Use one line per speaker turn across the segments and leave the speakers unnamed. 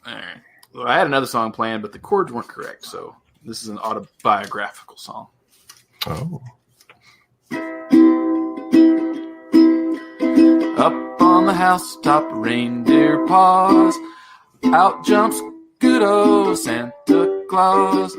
All right. Well, I had another song planned, but the chords weren't correct, so this is an autobiographical song.
Oh.
Up on the housetop, reindeer paws. Out jumps good old Santa Claus.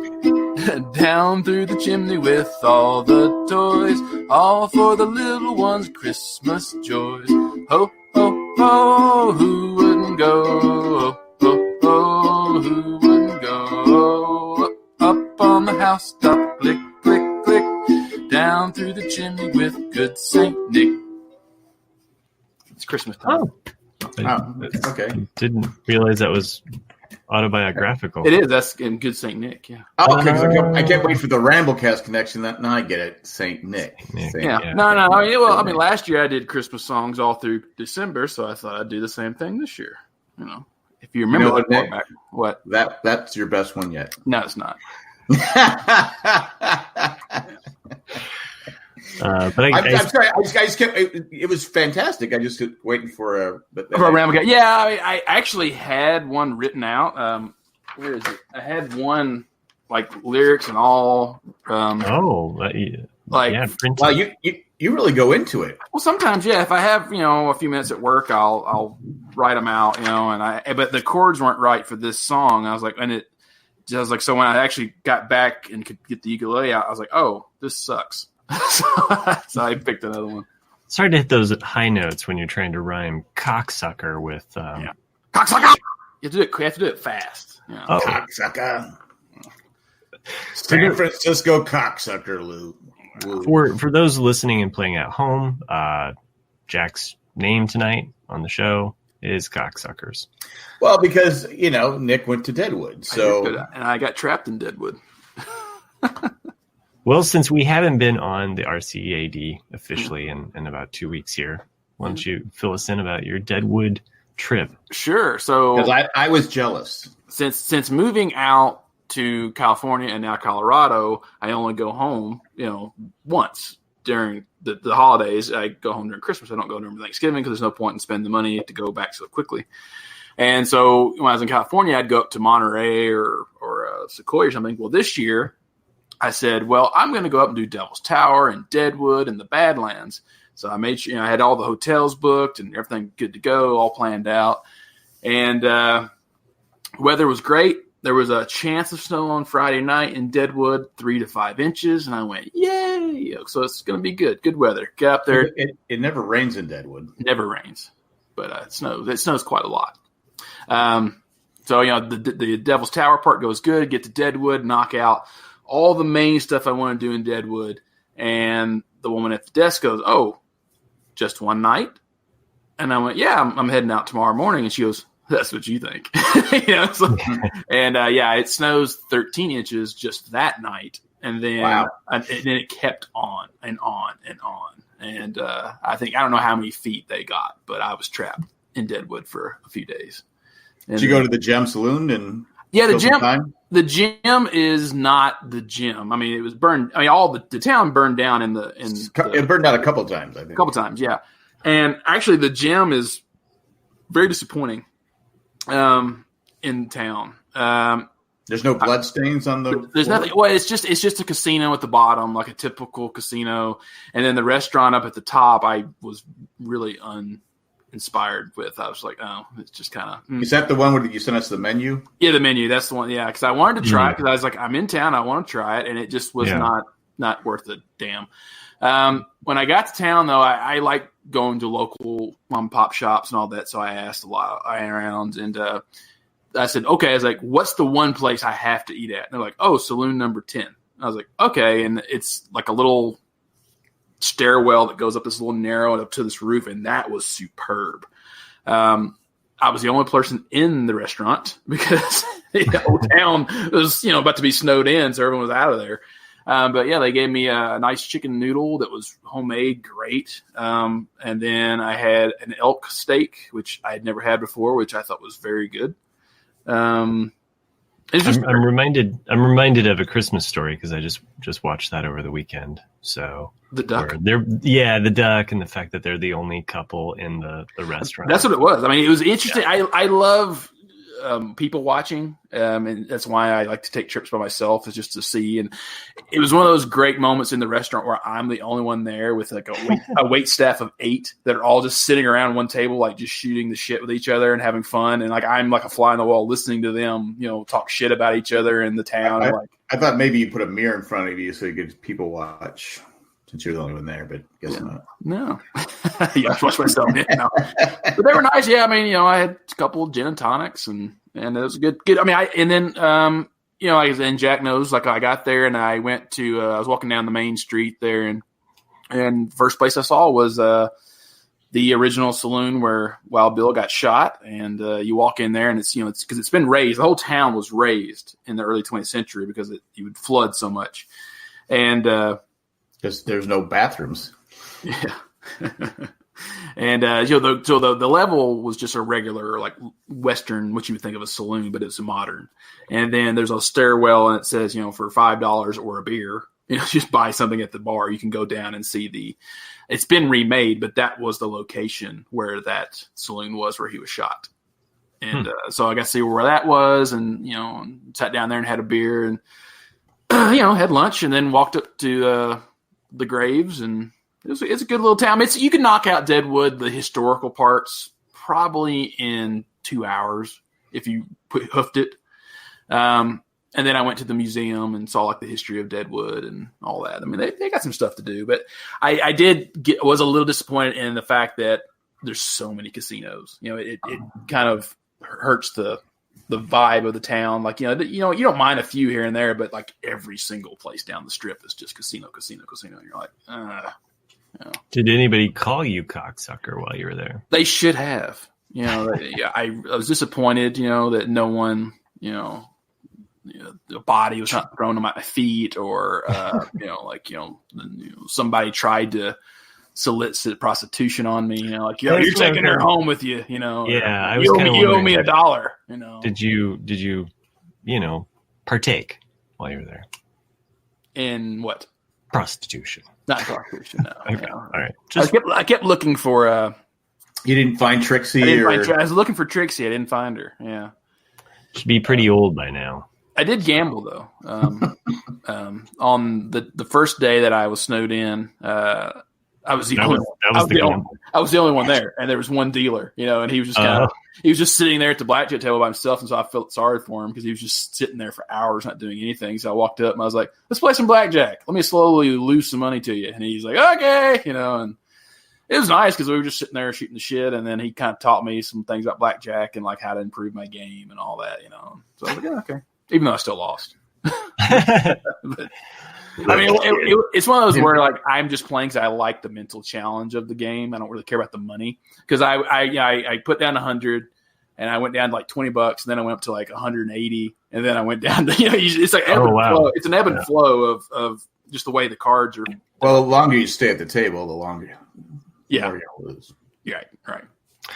Down through the chimney with all the toys. All for the little ones' Christmas joys. Ho, ho, ho, who wouldn't go? Ho, ho, ho, who wouldn't go? Up on the housetop, click, click, click. Down through the chimney with good Saint Nick. It's Christmas time.
Okay.
I didn't realize that was autobiographical.
It is. That's in good Saint Nick, yeah.
Oh, okay. I can't wait for the Ramblecast connection. Now I get it. Saint Nick.
Yeah. No. I mean, last year I did Christmas songs all through December, so I thought I'd do the same thing this year. You know, if you remember
what, Nick?
What?
That's your best one yet.
No, it's not.
But
I'm sorry. I just kept. It was fantastic. I just kept waiting for a
Ramblecast. Yeah, I actually had one written out. Where is it? I had one like lyrics and all.
Well,
you really go into it.
Well, sometimes, yeah. If I have a few minutes at work, I'll write them out. But the chords weren't right for this song. I was like, so when I actually got back and could get the ukulele out, I was like, oh, this sucks. So I picked another one.
It's hard to hit those high notes when you're trying to rhyme cocksucker with
cocksucker. You have to do it fast. Yeah.
Oh.
Cocksucker. San Francisco cocksucker, Lou.
For those listening and playing at home, Jack's name tonight on the show is Cocksuckers.
Well, because Nick went to Deadwood,
and I got trapped in Deadwood.
Well, since we haven't been on the RCAD officially in about 2 weeks here, why don't you fill us in about your Deadwood trip?
Sure. So,
because I was jealous.
Since moving out to California and now Colorado, I only go home, once during the holidays. I go home during Christmas. I don't go during Thanksgiving because there's no point in spending the money to go back so quickly. And so when I was in California, I'd go up to Monterey or Sequoia or something. Well, this year I said, well, I'm going to go up and do Devil's Tower and Deadwood and the Badlands. So I made sure I had all the hotels booked and everything good to go, all planned out. And weather was great. There was a chance of snow on Friday night in Deadwood, 3 to 5 inches. And I went, yay. So it's going to be good. Good weather. Get up there.
It never rains in Deadwood.
It never rains, but it snows. It snows quite a lot. So, the Devil's Tower part goes good. Get to Deadwood, knock out all the main stuff I want to do in Deadwood. And the woman at the desk goes, oh, just one night? And I went, yeah, I'm heading out tomorrow morning. And she goes, that's what you think. It snows 13 inches just that night. And then, it kept on and on and on. And I don't know how many feet they got, but I was trapped in Deadwood for a few days. And
did you go to the Gem Saloon and
the gym is not the gym. I mean, it was burned. I mean, all the town burned down it
burned down a couple of times, I think.
A couple of times, yeah. And actually, the gym is very disappointing in town.
There's no blood stains on the.
There's nothing. Well, it's just a casino at the bottom, like a typical casino, and then the restaurant up at the top. I was really uninspired with. I was like, oh, it's just kind of.
Is that the one where you sent us the menu?
Yeah, the menu. That's the one. Yeah, because I wanted to try it because I was like, I'm in town. I want to try it, and it just was not worth a damn. When I got to town, though, I like going to local mom and pop shops and all that. So I asked a lot around, and I said, okay. I was like, what's the one place I have to eat at? And they're like, oh, Saloon number 10. I was like, okay. And it's like a little stairwell that goes up this little narrow and up to this roof. And that was superb. I was the only person in the restaurant because the whole town was, about to be snowed in. So everyone was out of there. But yeah, they gave me a nice chicken noodle that was homemade, great. And then I had an elk steak, which I had never had before, which I thought was very good. I'm reminded of A Christmas Story because I just watched that over the weekend. So the duck,
the duck, and the fact that they're the only couple in the restaurant.
That's what it was. I mean, it was interesting. Yeah. I love people watching, and that's why I like to take trips by myself, is just to see. And it was one of those great moments in the restaurant where I'm the only one there with like a wait staff of 8 that are all just sitting around one table, like just shooting the shit with each other and having fun. And like I'm like a fly on the wall listening to them, talk shit about each other in the town.
I thought maybe you put a mirror in front of you so you could people watch. Since you're the only one there, but guess not. No.
Yeah, I watch myself. Yeah, but they were nice. Yeah, I mean, I had a couple of gin and tonics, and it was good. I mean, and Jack knows, like I got there and I went to, I was walking down the main street there, and first place I saw was the original saloon where Wild Bill got shot. And you walk in there and it's because it's been raised. The whole town was raised in the early 20th century because it would flood so much. And,
because there's no bathrooms.
Yeah. And, the level was just a regular, like Western, what you would think of a saloon, but it's modern. And then there's a stairwell and it says, for $5 or a beer, just buy something at the bar. You can go down and see it's been remade, but that was the location where that saloon was where he was shot. And so I got to see where that was and, sat down there and had a beer and, had lunch and then walked up to, the graves, and it's a good little town. You can knock out Deadwood, the historical parts, probably in 2 hours if you hoofed it. And then I went to the museum and saw like the history of Deadwood and all that. I mean, they got some stuff to do, but I was a little disappointed in the fact that there's so many casinos. It kind of hurts the vibe of the town. Like, you don't mind a few here and there, but like every single place down the strip is just casino. And you're like,
Did anybody call you cocksucker while you were there?
They should have. I was disappointed, that no one, the body was not thrown on my feet or, somebody tried to solicit prostitution on me, you're taking her home with you,
Yeah, I was
you owe me $1,
Did you, partake while you were there?
In what?
Prostitution.
Not prostitution, no.
Okay. All right.
I kept looking for.
You didn't find Trixie?
I was looking for Trixie. I didn't find her. Yeah.
Should be pretty old by now.
I did gamble though. On the first day that I was snowed in, I was the only one there, and there was one dealer, and he was just he was just sitting there at the blackjack table by himself, and so I felt sorry for him because he was just sitting there for hours not doing anything. So I walked up and I was like, "Let's play some blackjack. Let me slowly lose some money to you." And he's like, "Okay," and it was nice because we were just sitting there shooting the shit, and then he kind of taught me some things about blackjack and like how to improve my game and all that, So I was like, "Yeah, okay," even though I still lost. But, I mean, it's one of those where like I'm just playing because I like the mental challenge of the game. I don't really care about the money because I put down 100 and I went down to like $20, and then I went up to like 180, and then I went down to it's like ebb and flow. It's an ebb and flow of just the way the cards are.
Well, the longer you stay at the table, the longer.
Yeah.
The more you lose.
Right.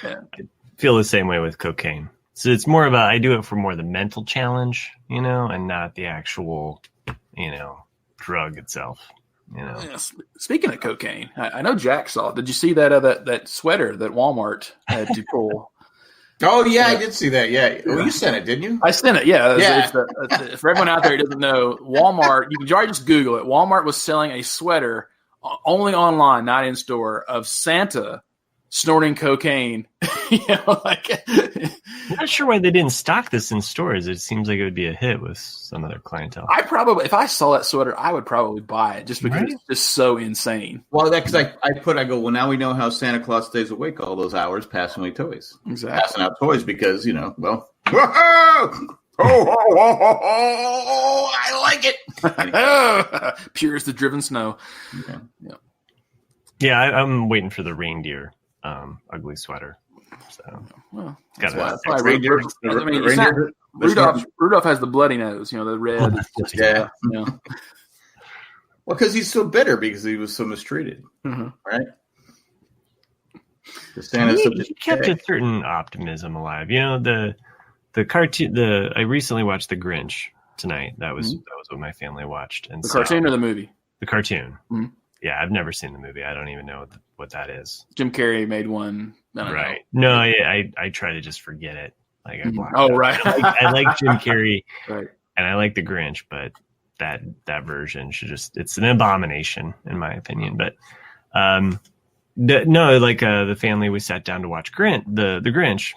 Yeah.
I feel the same way with cocaine. So it's more about I do it for more the mental challenge, and not the actual, drug itself.
Yeah, speaking of cocaine, I know Jack saw it. Did you see that sweater that Walmart had to pull?
Oh yeah, I did see that. Yeah, well, you sent it, didn't you?
I sent it. Yeah. For everyone out there who doesn't know, Walmart. You can just Google it. Walmart was selling a sweater only online, not in store, of Santa snorting cocaine.
I'm not sure why they didn't stock this in stores. It seems like it would be a hit with some other clientele.
If I saw that sweater, I would probably buy it just because it's just so insane.
Well, that's because I go, well, now we know how Santa Claus stays awake all those hours passing away toys.
Exactly.
Passing out toys because, well, I like it.
Pure as the driven snow.
Yeah, I'm waiting for the reindeer ugly sweater. So,
Rudolph has the bloody nose, the red.
Yeah. Well, because he's so bitter because he was so mistreated, right?
He kept a certain optimism alive. The cartoon. I recently watched The Grinch tonight. That was what my family watched. And
the cartoon or the movie?
The cartoon. Mm-hmm. Yeah, I've never seen the movie. I don't even know what that is.
Jim Carrey made one.
Right. No, I try to just forget it. Like I blocked.
Oh, right.
I like Jim Carrey,
right,
and I like the Grinch, but that version it's an abomination in my opinion. But the family, we sat down to watch the Grinch,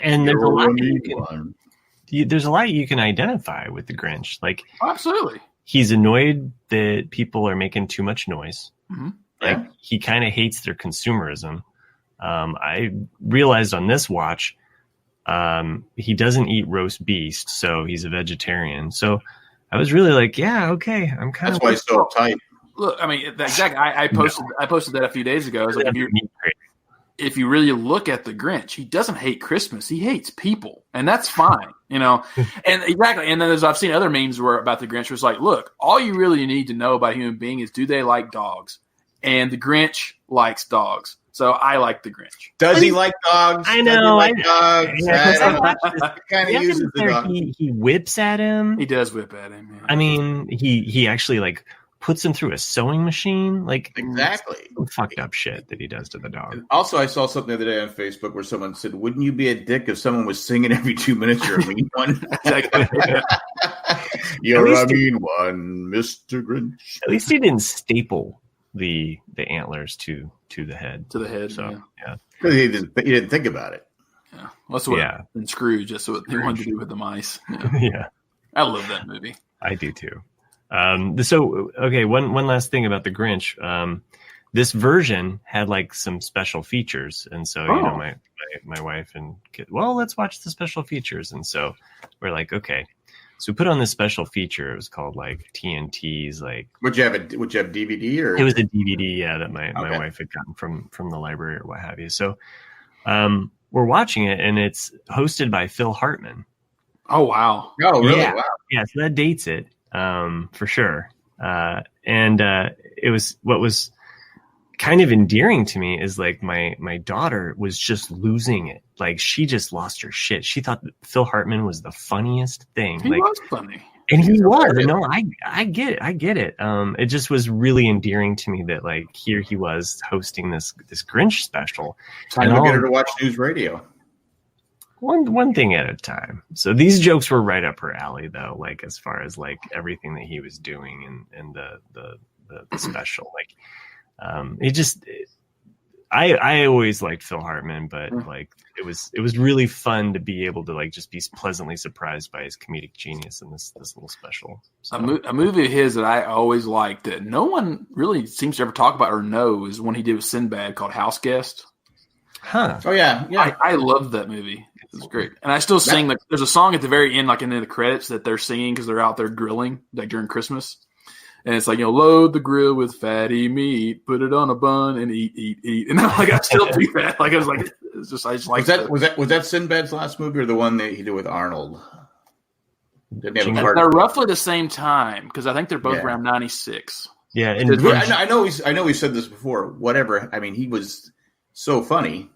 and there's a lot you can identify with the Grinch. Like,
absolutely,
he's annoyed that people are making too much noise.
Mm-hmm.
Like, he kind of hates their consumerism. I realized on this watch, he doesn't eat roast beef, so he's a vegetarian. So I was really like, yeah, okay, I'm kind of.
That's why he's so uptight.
Look, I mean, exactly. I posted that a few days ago. I was like, if you really look at the Grinch, he doesn't hate Christmas. He hates people, and that's fine, And exactly. And then I've seen other memes about the Grinch, where it's like, look, all you really need to know about a human being is, do they like dogs? And the Grinch likes dogs. So I like the Grinch.
Does he like dogs?
I know.
Does he like dogs?
I kind of uses the dog. He whips at him.
He does whip at him. Yeah.
I mean, he actually like puts him through a sewing machine. Like,
exactly.
Some fucked up shit that he does to the dog.
Also, I saw something the other day on Facebook where someone said, "Wouldn't you be a dick if someone was singing every 2 minutes? You're a mean one." You're a mean one, Mr. Grinch.
At least he didn't staple the antlers to the head.
To the head.
So yeah.
He didn't think about it.
Yeah. Well, that's what in Scrooge, that's what they wanted to do with the mice. Yeah.
Yeah.
I love that movie.
I do too. So okay, one last thing about the Grinch. This version had like some special features, and so my wife and kid, well, let's watch the special features, and so we're like, okay. So we put on this special feature. It was called like TNT's. Like,
would you have DVD or?
It was a DVD, yeah, that my wife had gotten from the library or what have you. So we're watching it, and it's hosted by Phil Hartman.
Oh wow!
Oh really?
Yeah.
Wow.
Yeah, so that dates it for sure. And it was what was kind of endearing to me is like my daughter was just losing it. Like, she just lost her shit. She thought that Phil Hartman was the funniest thing.
He was funny.
And he was. No, I get it. I get it. It just was really endearing to me that like here he was hosting this Grinch special.
Time to get her to watch news radio.
One thing at a time. So these jokes were right up her alley, though. Like, as far as like everything that he was doing and the special, like, I always liked Phil Hartman, but like it was really fun to be able to like just be pleasantly surprised by his comedic genius in this little special. So.
A movie of his that I always liked that no one really seems to ever talk about or know is one he did with Sinbad called House Guest.
Huh.
Oh yeah.
I loved that movie. It was great, and I still sing. Like, there's a song at the very end, like in the credits, that they're singing because they're out there grilling, like during Christmas. And it's like, load the grill with fatty meat, put it on a bun, and eat. And I'm like, I still do that. Like, I was like, it's just, I just like that.
Was that Sinbad's last movie or the one that he did with Arnold?
They're roughly the same time because I think they're both around 96.
Yeah, and
I know we said this before. Whatever. I mean, he was so funny.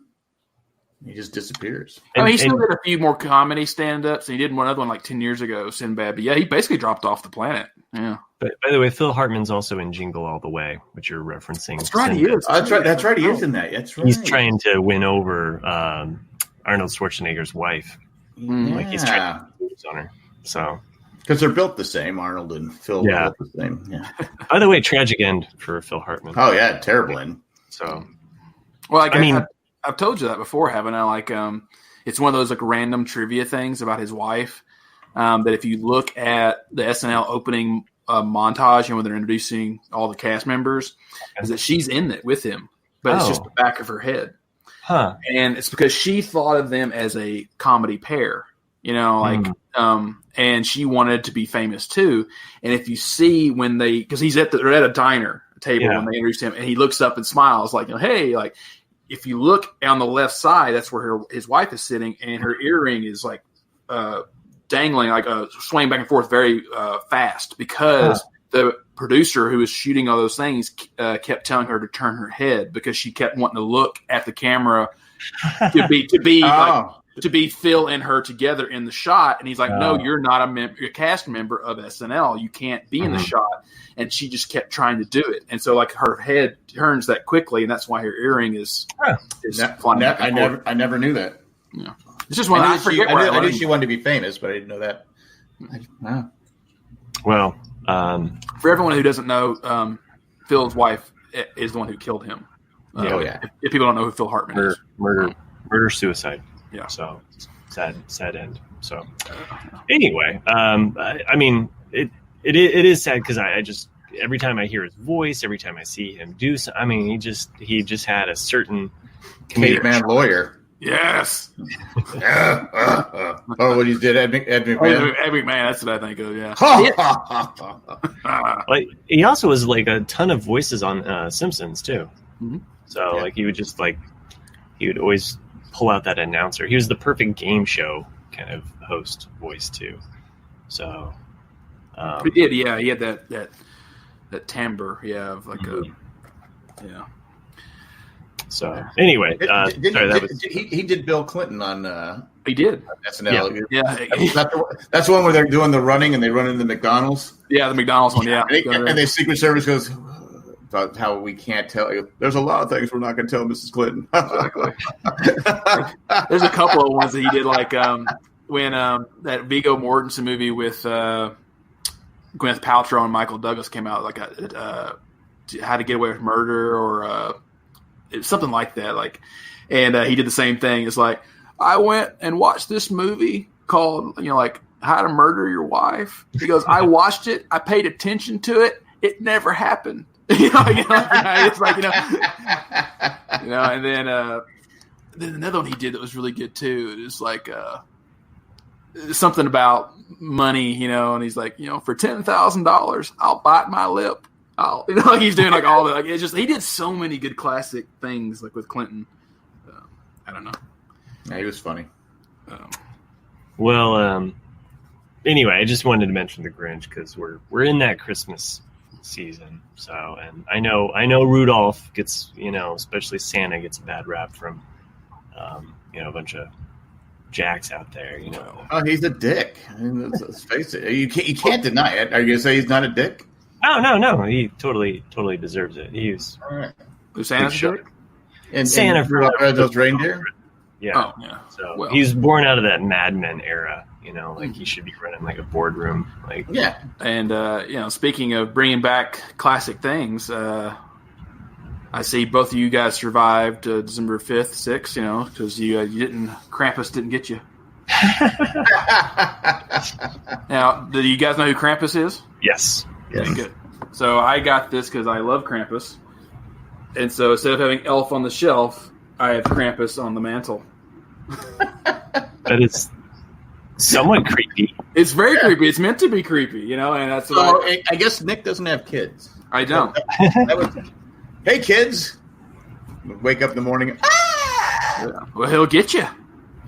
He just disappears.
He still did a few more comedy stand-ups, and he did another one like 10 years ago, Sinbad. But yeah, he basically dropped off the planet. Yeah.
But by the way, Phil Hartman's also in Jingle All the Way, which you're referencing.
That's right, he is.
That's right, he is in that. That's right.
He's trying to win over Arnold Schwarzenegger's wife.
Yeah.
Like, he's trying to lose on her. So,
because they're built the same, Arnold and Phil.
Yeah.
Are built the same. Yeah.
By the way, tragic end for Phil Hartman.
Oh yeah, terrible end.
So,
well, I've told you that before, haven't I? Like, it's one of those like random trivia things about his wife. That if you look at the SNL opening montage, when they're introducing all the cast members, is that she's in it with him, but it's just the back of her head.
Huh.
And it's because she thought of them as a comedy pair, and she wanted to be famous too. And if you see when because they're at a diner table when they introduce him, and he looks up and smiles like, hey, like. If you look on the left side, that's where his wife is sitting, and her earring is like dangling, like swaying back and forth very fast because the producer who was shooting all those things kept telling her to turn her head because she kept wanting to look at the camera to be Phil and her together in the shot. And he's like, no, you're not a cast member of SNL. You can't be in the shot. And she just kept trying to do it. And so like her head turns that quickly. And that's why her earring is flying.
I never knew that.
Yeah. It's just one. I
knew she wanted to be famous, but I didn't know that. Wow.
Well,
for everyone who doesn't know, Phil's wife is the one who killed him. If people don't know who Phil Hartman is,
murder, suicide.
Yeah.
So sad end. So anyway, I mean, it is sad because I just every time I hear his voice, every time I see him do something, I mean, he just had a certain
caveman lawyer.
Yes.
What he did, Ed McMahon.
Ed McMahon, that's what I think of. Yeah.
Like he also was like a ton of voices on Simpsons too.
Mm-hmm.
So like he would always pull out that announcer. He was the perfect game show kind of host voice too. So
he did, yeah. He had that timbre, of like
mm-hmm.
So anyway,
he did Bill Clinton on.
He did
SNL.
Yeah.
That's the one where they're doing the running and they run into the McDonald's.
Yeah, the McDonald's one. Yeah,
and the Secret Service goes about how we can't tell. There's a lot of things we're not going to tell Mrs. Clinton.
Exactly. There's a couple of ones that he did, like when that Viggo Mortensen movie with Gwyneth Paltrow and Michael Douglas came out, like How to Get Away with Murder or. It's something like that, and he did the same thing. It's like, I went and watched this movie called, How to Murder Your Wife. He goes, I watched it, I paid attention to it, it never happened. It's like, and then another one he did that was really good too. It was like something about money, and he's like, for $10,000, I'll bite my lip. He's doing like all that. It's just he did so many good classic things, like with Clinton. I don't know.
Yeah, he was funny.
Anyway, I just wanted to mention the Grinch because we're in that Christmas season. So, and I know Rudolph gets, especially Santa gets a bad rap from, a bunch of jacks out there.
Oh, he's a dick. I mean, let's face it. You can't deny it. Are you gonna say he's not a dick?
No. He totally deserves it. He's
all right.
Santa's shirt?
And Santa for those reindeer?
Yeah.
Oh, yeah.
So he's born out of that Mad Men era, he should be running like a boardroom.
Yeah.
And, speaking of bringing back classic things, I see both of you guys survived December 5th, 6th, because Krampus didn't get you. Now, do you guys know who Krampus is?
Yes.
Okay, good. So I got this because I love Krampus. And so instead of having Elf on the shelf, I have Krampus on the mantle.
That is somewhat creepy.
It's very creepy. It's meant to be creepy, and that's what
I guess Nick doesn't have kids.
I don't.
Hey, kids. Wake up in the morning.
Yeah. Well, he'll get you.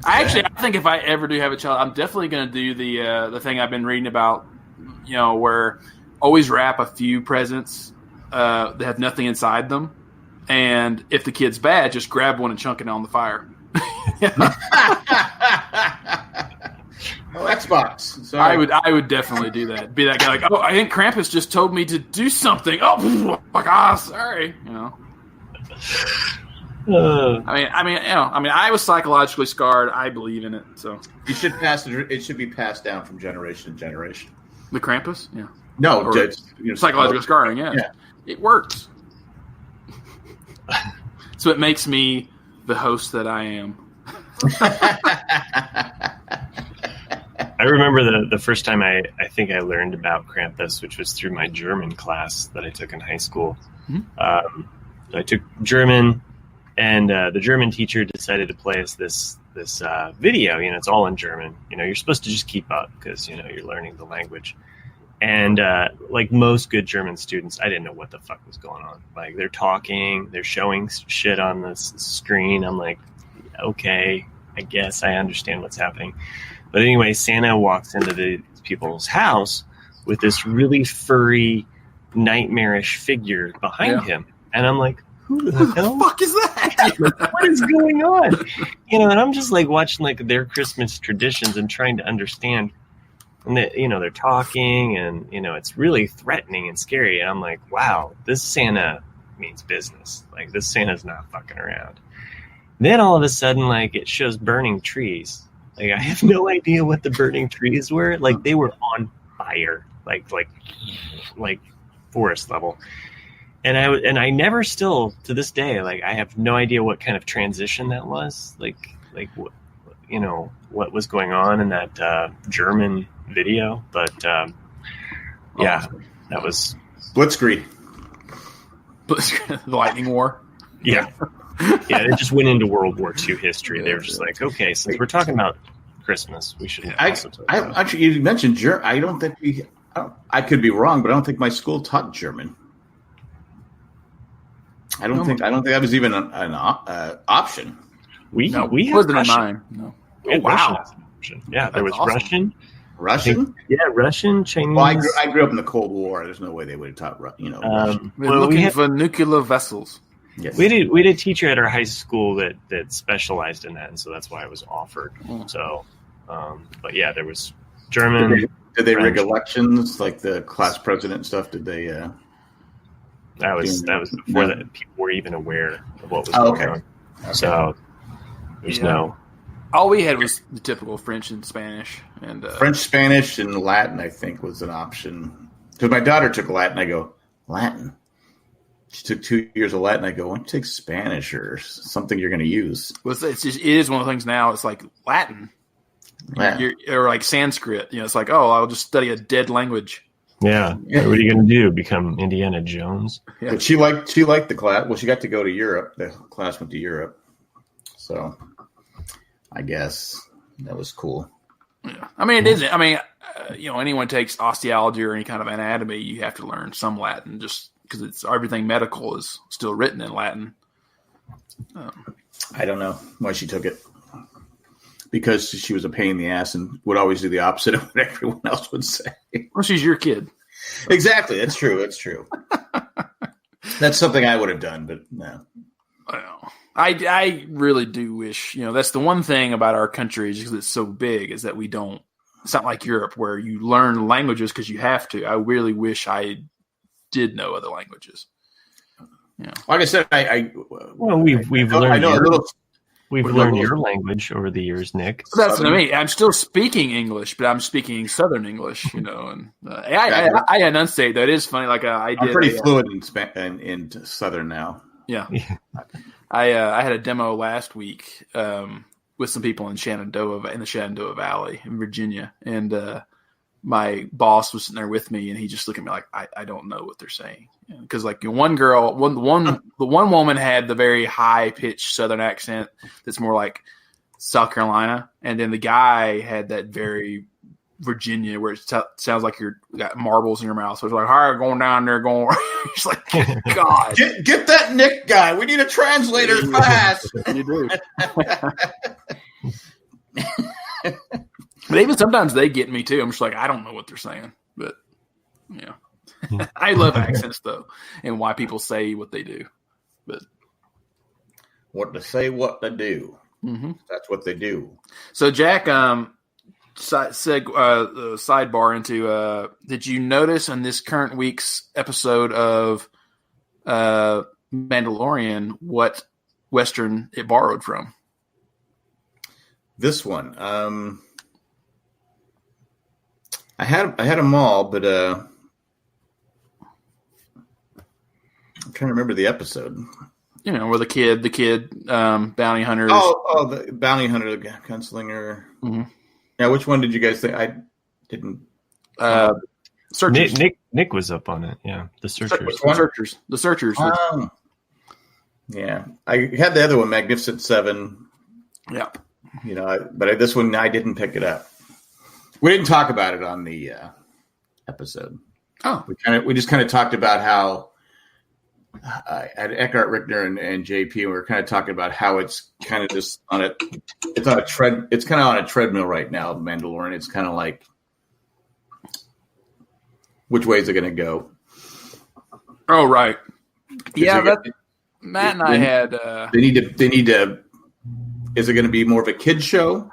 I think if I ever do have a child, I'm definitely going to do the thing I've been reading about, where always wrap a few presents that have nothing inside them. And if the kid's bad, just grab one and chunk it on the fire.
Xbox.
Sorry. I would definitely do that. Be that guy like, I think Krampus just told me to do something. Oh, sorry. I was psychologically scarred. I believe in it. So
you should pass it. It should be passed down from generation to generation.
The Krampus, yeah.
No,
psychological scarring. Yeah, it works. So it makes me the host that I am.
I remember the first time I think I learned about Krampus, which was through my German class that I took in high school. Mm-hmm. I took German, and the German teacher decided to play us this video. It's all in German. You're supposed to just keep up because you're learning the language. And like most good German students, I didn't know what the fuck was going on. Like they're talking, they're showing shit on the screen. I'm like, okay, I guess I understand what's happening. But anyway, Santa walks into these people's house with this really furry, nightmarish figure behind him. And I'm like, who the
fuck is that?
What is going on? And I'm just like watching like their Christmas traditions and trying to understand. And they're talking and, it's really threatening and scary. And I'm like, wow, this Santa means business. Like this Santa's not fucking around. Then all of a sudden, like it shows burning trees Like, I have no idea what the burning trees were. Like, they were on fire, like forest level. And I never still to this day, like, I have no idea what kind of transition that was. Like what, what was going on in that German video. But that was
Blitzkrieg.
The Lightning War.
Yeah. Yeah, it just went into World War II history. They were just like, okay, since we're talking about Christmas, we should also talk about
actually, you mentioned German. I don't think I could be wrong, but I don't think my school taught German. I don't think that was even an option.
We had
wasn't
Russian.
Mine. No.
We had Russian as an option. Yeah, there was awesome.
Russian.
Russian, Chinese.
Well, I grew up in the Cold War. There's no way they would have taught Russian.
We're looking for nuclear vessels.
Yes. We had a teacher at our high school that specialized in that, and so that's why it was offered. So, but yeah, there was German.
Did they rig elections like the class president and stuff? Did they?
That was before that people were even aware of what was going on. Okay. So there's no.
All we had was the typical French and Spanish, and
French, Spanish, and Latin. I think was an option because my daughter took Latin. I go Latin. She took 2 years of Latin. I go, why don't you take Spanish or something you're going to use?
Well, it is one of the things now. It's like Latin. Or like Sanskrit. It's like, I'll just study a dead language.
Yeah. What are you going to do? Become Indiana Jones?
Yeah. But she liked the class. Well, she got to go to Europe. The class went to Europe. So I guess that was cool.
Yeah. I mean, it isn't. I mean, anyone takes osteology or any kind of anatomy, you have to learn some Latin just because it's everything medical is still written in Latin.
I don't know why she took it. Because she was a pain in the ass and would always do the opposite of what everyone else would say.
Well, she's your kid.
Exactly. That's true. That's something I would have done, but no.
Well, I really do wish, that's the one thing about our country, just because it's so big, is that we don't, it's not like Europe where you learn languages because you have to. I really wish I did know other languages. Yeah.
Like I said,
we've learned. We've learned your language over the years, Nick.
That's what I mean. I'm still speaking English, but I'm speaking Southern English, and I enunciate. That is funny. Like I'm
pretty fluent in Southern now.
Yeah. I had a demo last week with some people in the Shenandoah Valley in Virginia, and my boss was sitting there with me, and he just looked at me like, I don't know what they're saying. Because like one girl, the one woman had the very high pitched Southern accent that's more like South Carolina, and then the guy had that very Virginia where it sounds like you got marbles in your mouth. So it's like, all right, going down there, going. It's like, God,
get that Nick guy. We need a translator fast.
You do. But even sometimes they get me too. I'm just like, I don't know what they're saying, but yeah. I love accents though, and why people say what they do. But
what to say, what to do.
Mm-hmm.
That's what they do. So
Jack, sidebar into. Did you notice on this current week's episode of Mandalorian what Western it borrowed from?
This one, I had them all, but I'm trying to remember the episode.
Where the kid, bounty hunters.
Oh, the bounty hunter, the gunslinger.
Mm-hmm.
Yeah, which one did you guys think? I didn't.
Searchers.
Nick was up on it. Yeah, the Searchers.
The Searchers.
Yeah, I had the other one, Magnificent Seven.
Yeah.
But this one I didn't pick it up. We didn't talk about it on the episode.
Oh,
we just kind of talked about how at Eckhart Rickner and JP, we were kind of talking about how it's kind of just it's kind of on a treadmill right now. The Mandalorian. It's kind of like which way is it going to go?
Oh, right. Yeah, Matt and I had.
They need to. Is it going to be more of a kid show?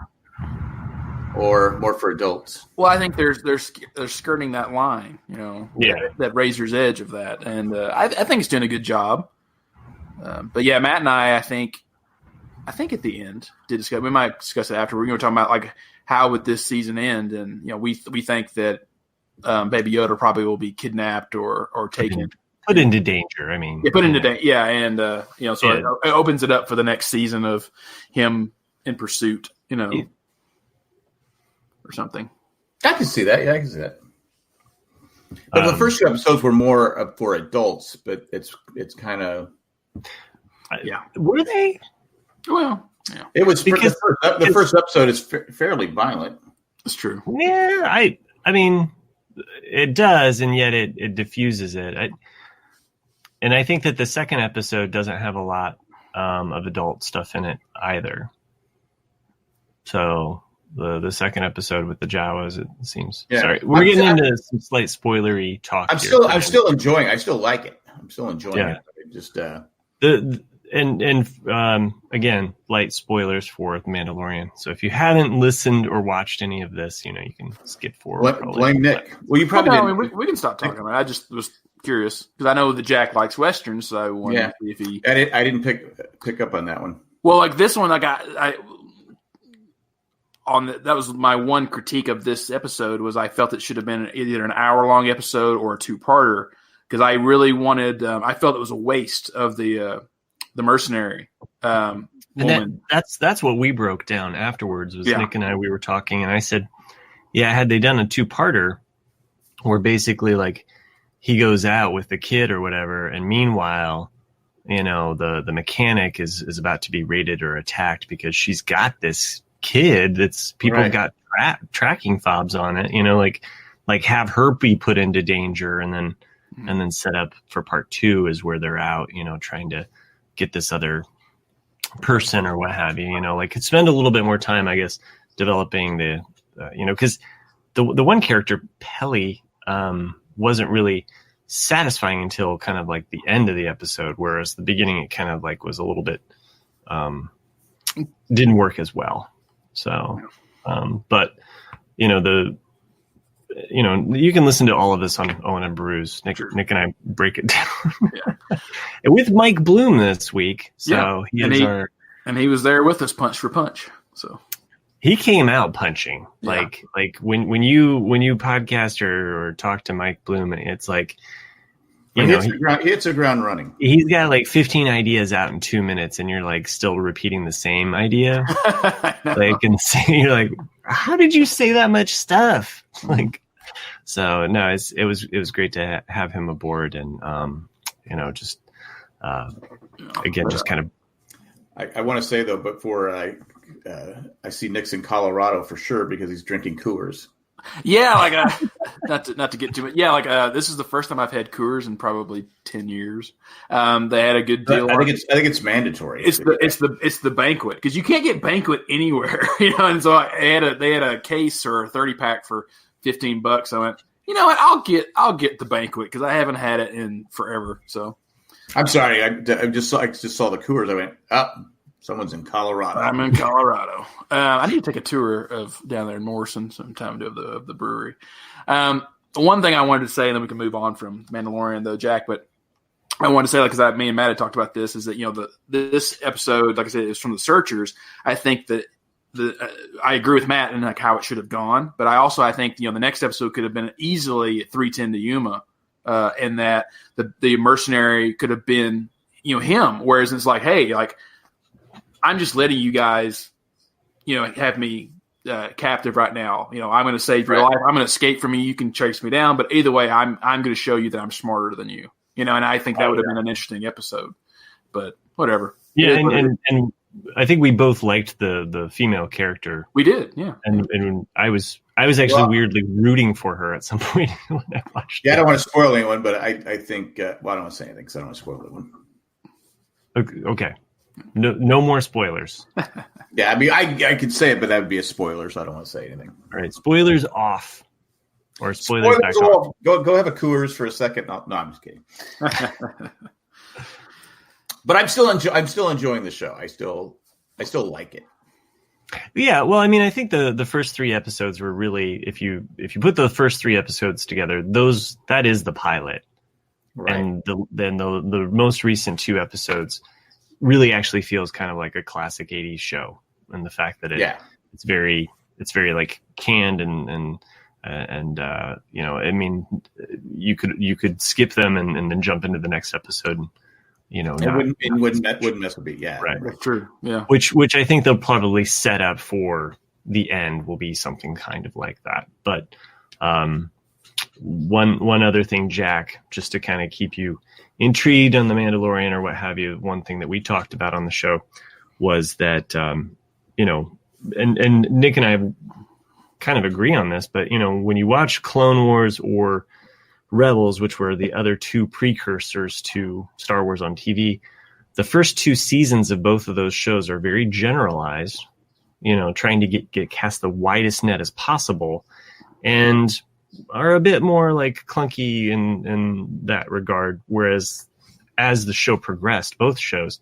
Or more for adults?
Well, I think they're skirting that line, that razor's edge of that, and I think it's doing a good job. But yeah, Matt and I think I think at the end did discuss. We might discuss it after. We're talking about like how would this season end, and we think that Baby Yoda probably will be kidnapped or taken.
Put into danger. I mean,
put into danger. Yeah, and so it opens it up for the next season of him in pursuit. Or something.
I can see that. Yeah, I can see that. But the first 2 episodes were more for adults, but it's kind of
Were they?
Well, yeah.
It was because the first episode is fairly violent.
It's true.
Yeah, I mean, it does, and yet it diffuses it. And I think that the second episode doesn't have a lot of adult stuff in it either. So the second episode with the Jawas, it seems. Yeah. Sorry, we're getting into some slight spoilery talk.
I'm still enjoying. I still like it. I'm still enjoying it. Just
again, light spoilers for The Mandalorian. So if you haven't listened or watched any of this, you can skip forward.
Blame Nick. Well, you probably
we can stop talking about it. I just was curious because I know that Jack likes westerns, so I wanted to see if he.
I didn't pick up on that one.
Well, like this one, that was my one critique of this episode was I felt it should have been either an hour-long episode or a 2-parter because I really wanted. I felt it was a waste of the mercenary woman.
And that's what we broke down afterwards. Was Nick and we were talking, and I said, "Yeah, had they done a 2-parter, where basically like he goes out with the kid or whatever, and meanwhile." The mechanic is about to be raided or attacked because she's got this kid that's people have got tracking fobs on it, like have her be put into danger and then set up for part 2 is where they're out, trying to get this other person or what have you, like could spend a little bit more time, I guess, developing the, because the one character, Pelly, wasn't really satisfying until kind of like the end of the episode, whereas the beginning it kind of like was a little bit didn't work as well. So but you can listen to all of this on Owen and Bruce. Nick and I break it down. And with Mike Bloom this week, so he
was there with us punch for punch. So
he came out punching like when you podcast or talk to Mike Bloom, it's like
he hits the ground running.
He's got like 15 ideas out in 2 minutes, and you're like still repeating the same idea. Like, and you're like, how did you say that much stuff? Like, so no, it was great to have him aboard, and just again, just kind of.
I want to say though, before I see Nick's in Colorado for sure because he's drinking Coors.
Yeah, like not to get too much. Yeah, like this is the first time I've had Coors in probably 10 years. They had a good deal.
I think it's mandatory.
It's the banquet because you can't get banquet anywhere, And so they had a case or a 30-pack for $15. I went, you know what? I'll get the banquet because I haven't had it in forever. So
I'm sorry, I just saw the Coors. I went, someone's in Colorado.
I'm in Colorado. I need to take a tour of down there in Morrison sometime of the brewery. One thing I wanted to say, and then we can move on from Mandalorian, though, Jack. But I wanted to say, because me and Matt had talked about this, is that this episode, like I said, is from the Searchers. I think that I agree with Matt and like how it should have gone, but I think the next episode could have been easily 3:10 to Yuma, and that the mercenary could have been him. Whereas it's like, hey, like. I'm just letting you guys, have me captive right now. I'm going to save your life. I'm going to escape from you. You can chase me down, but either way, I'm going to show you that I'm smarter than you. And I think that would have been an interesting episode. But whatever.
Yeah, and I think we both liked the female character.
We did, yeah.
And I was actually weirdly rooting for her at some point when I watched.
Yeah, I don't want to spoil anyone, but I think I don't want to say anything because I don't want to spoil anyone.
Okay. No more spoilers.
Yeah, I mean, I could say it, but that would be a spoiler, so I don't want to say anything.
All right, spoilers off, or spoilers back off.
Go have a Coors for a second. No, I'm just kidding. But I'm still enjoying the show. I still like it.
Yeah, well, I mean, I think the first 3 episodes were really, if you put the first 3 episodes together, that is the pilot, right. And then the most recent 2 episodes. really actually feels kind of like a classic 80s show, and the fact that it's very like canned and I mean, you could skip them and then jump into the next episode.
It wouldn't miss a beat. Yeah,
right.
That's true. Yeah,
which I think they'll probably set up for the end will be something kind of like that. But one other thing, Jack, just to kind of keep you intrigued on the Mandalorian or what have you, one thing that we talked about on the show was that and Nick and I kind of agree on this, but when you watch Clone Wars or Rebels, which were the other two precursors to Star Wars on TV, the first 2 seasons of both of those shows are very generalized, trying to get cast the widest net as possible, and are a bit more like clunky in that regard. Whereas as the show progressed, both shows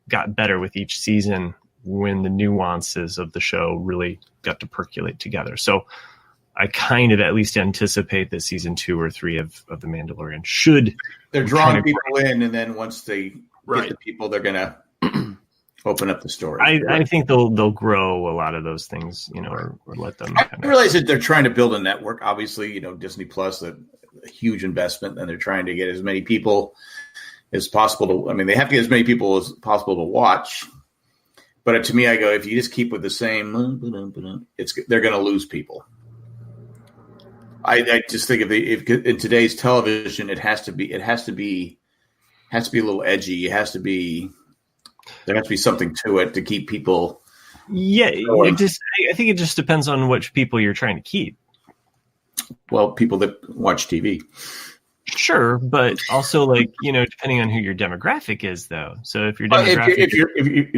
got better with each season when the nuances of the show really got to percolate together. So I kind of at least anticipate that season 2 or 3 of The Mandalorian
they're drawing people in, and then once they get the people, they're going to open up the story.
I think they'll grow a lot of those things, or let them.
I realize that they're trying to build a network. Obviously, Disney Plus, a huge investment, and they're trying to get as many people as possible they have to get as many people as possible to watch. But to me, I go, if you just keep with the same, they're going to lose people. I just think if in today's television, it has to be a little edgy. There has to be something to it to keep people.
Yeah, I think it just depends on which people you're trying to keep.
Well, people that watch TV.
Sure, but also depending on who your demographic is, though. So if your demographic,
if you're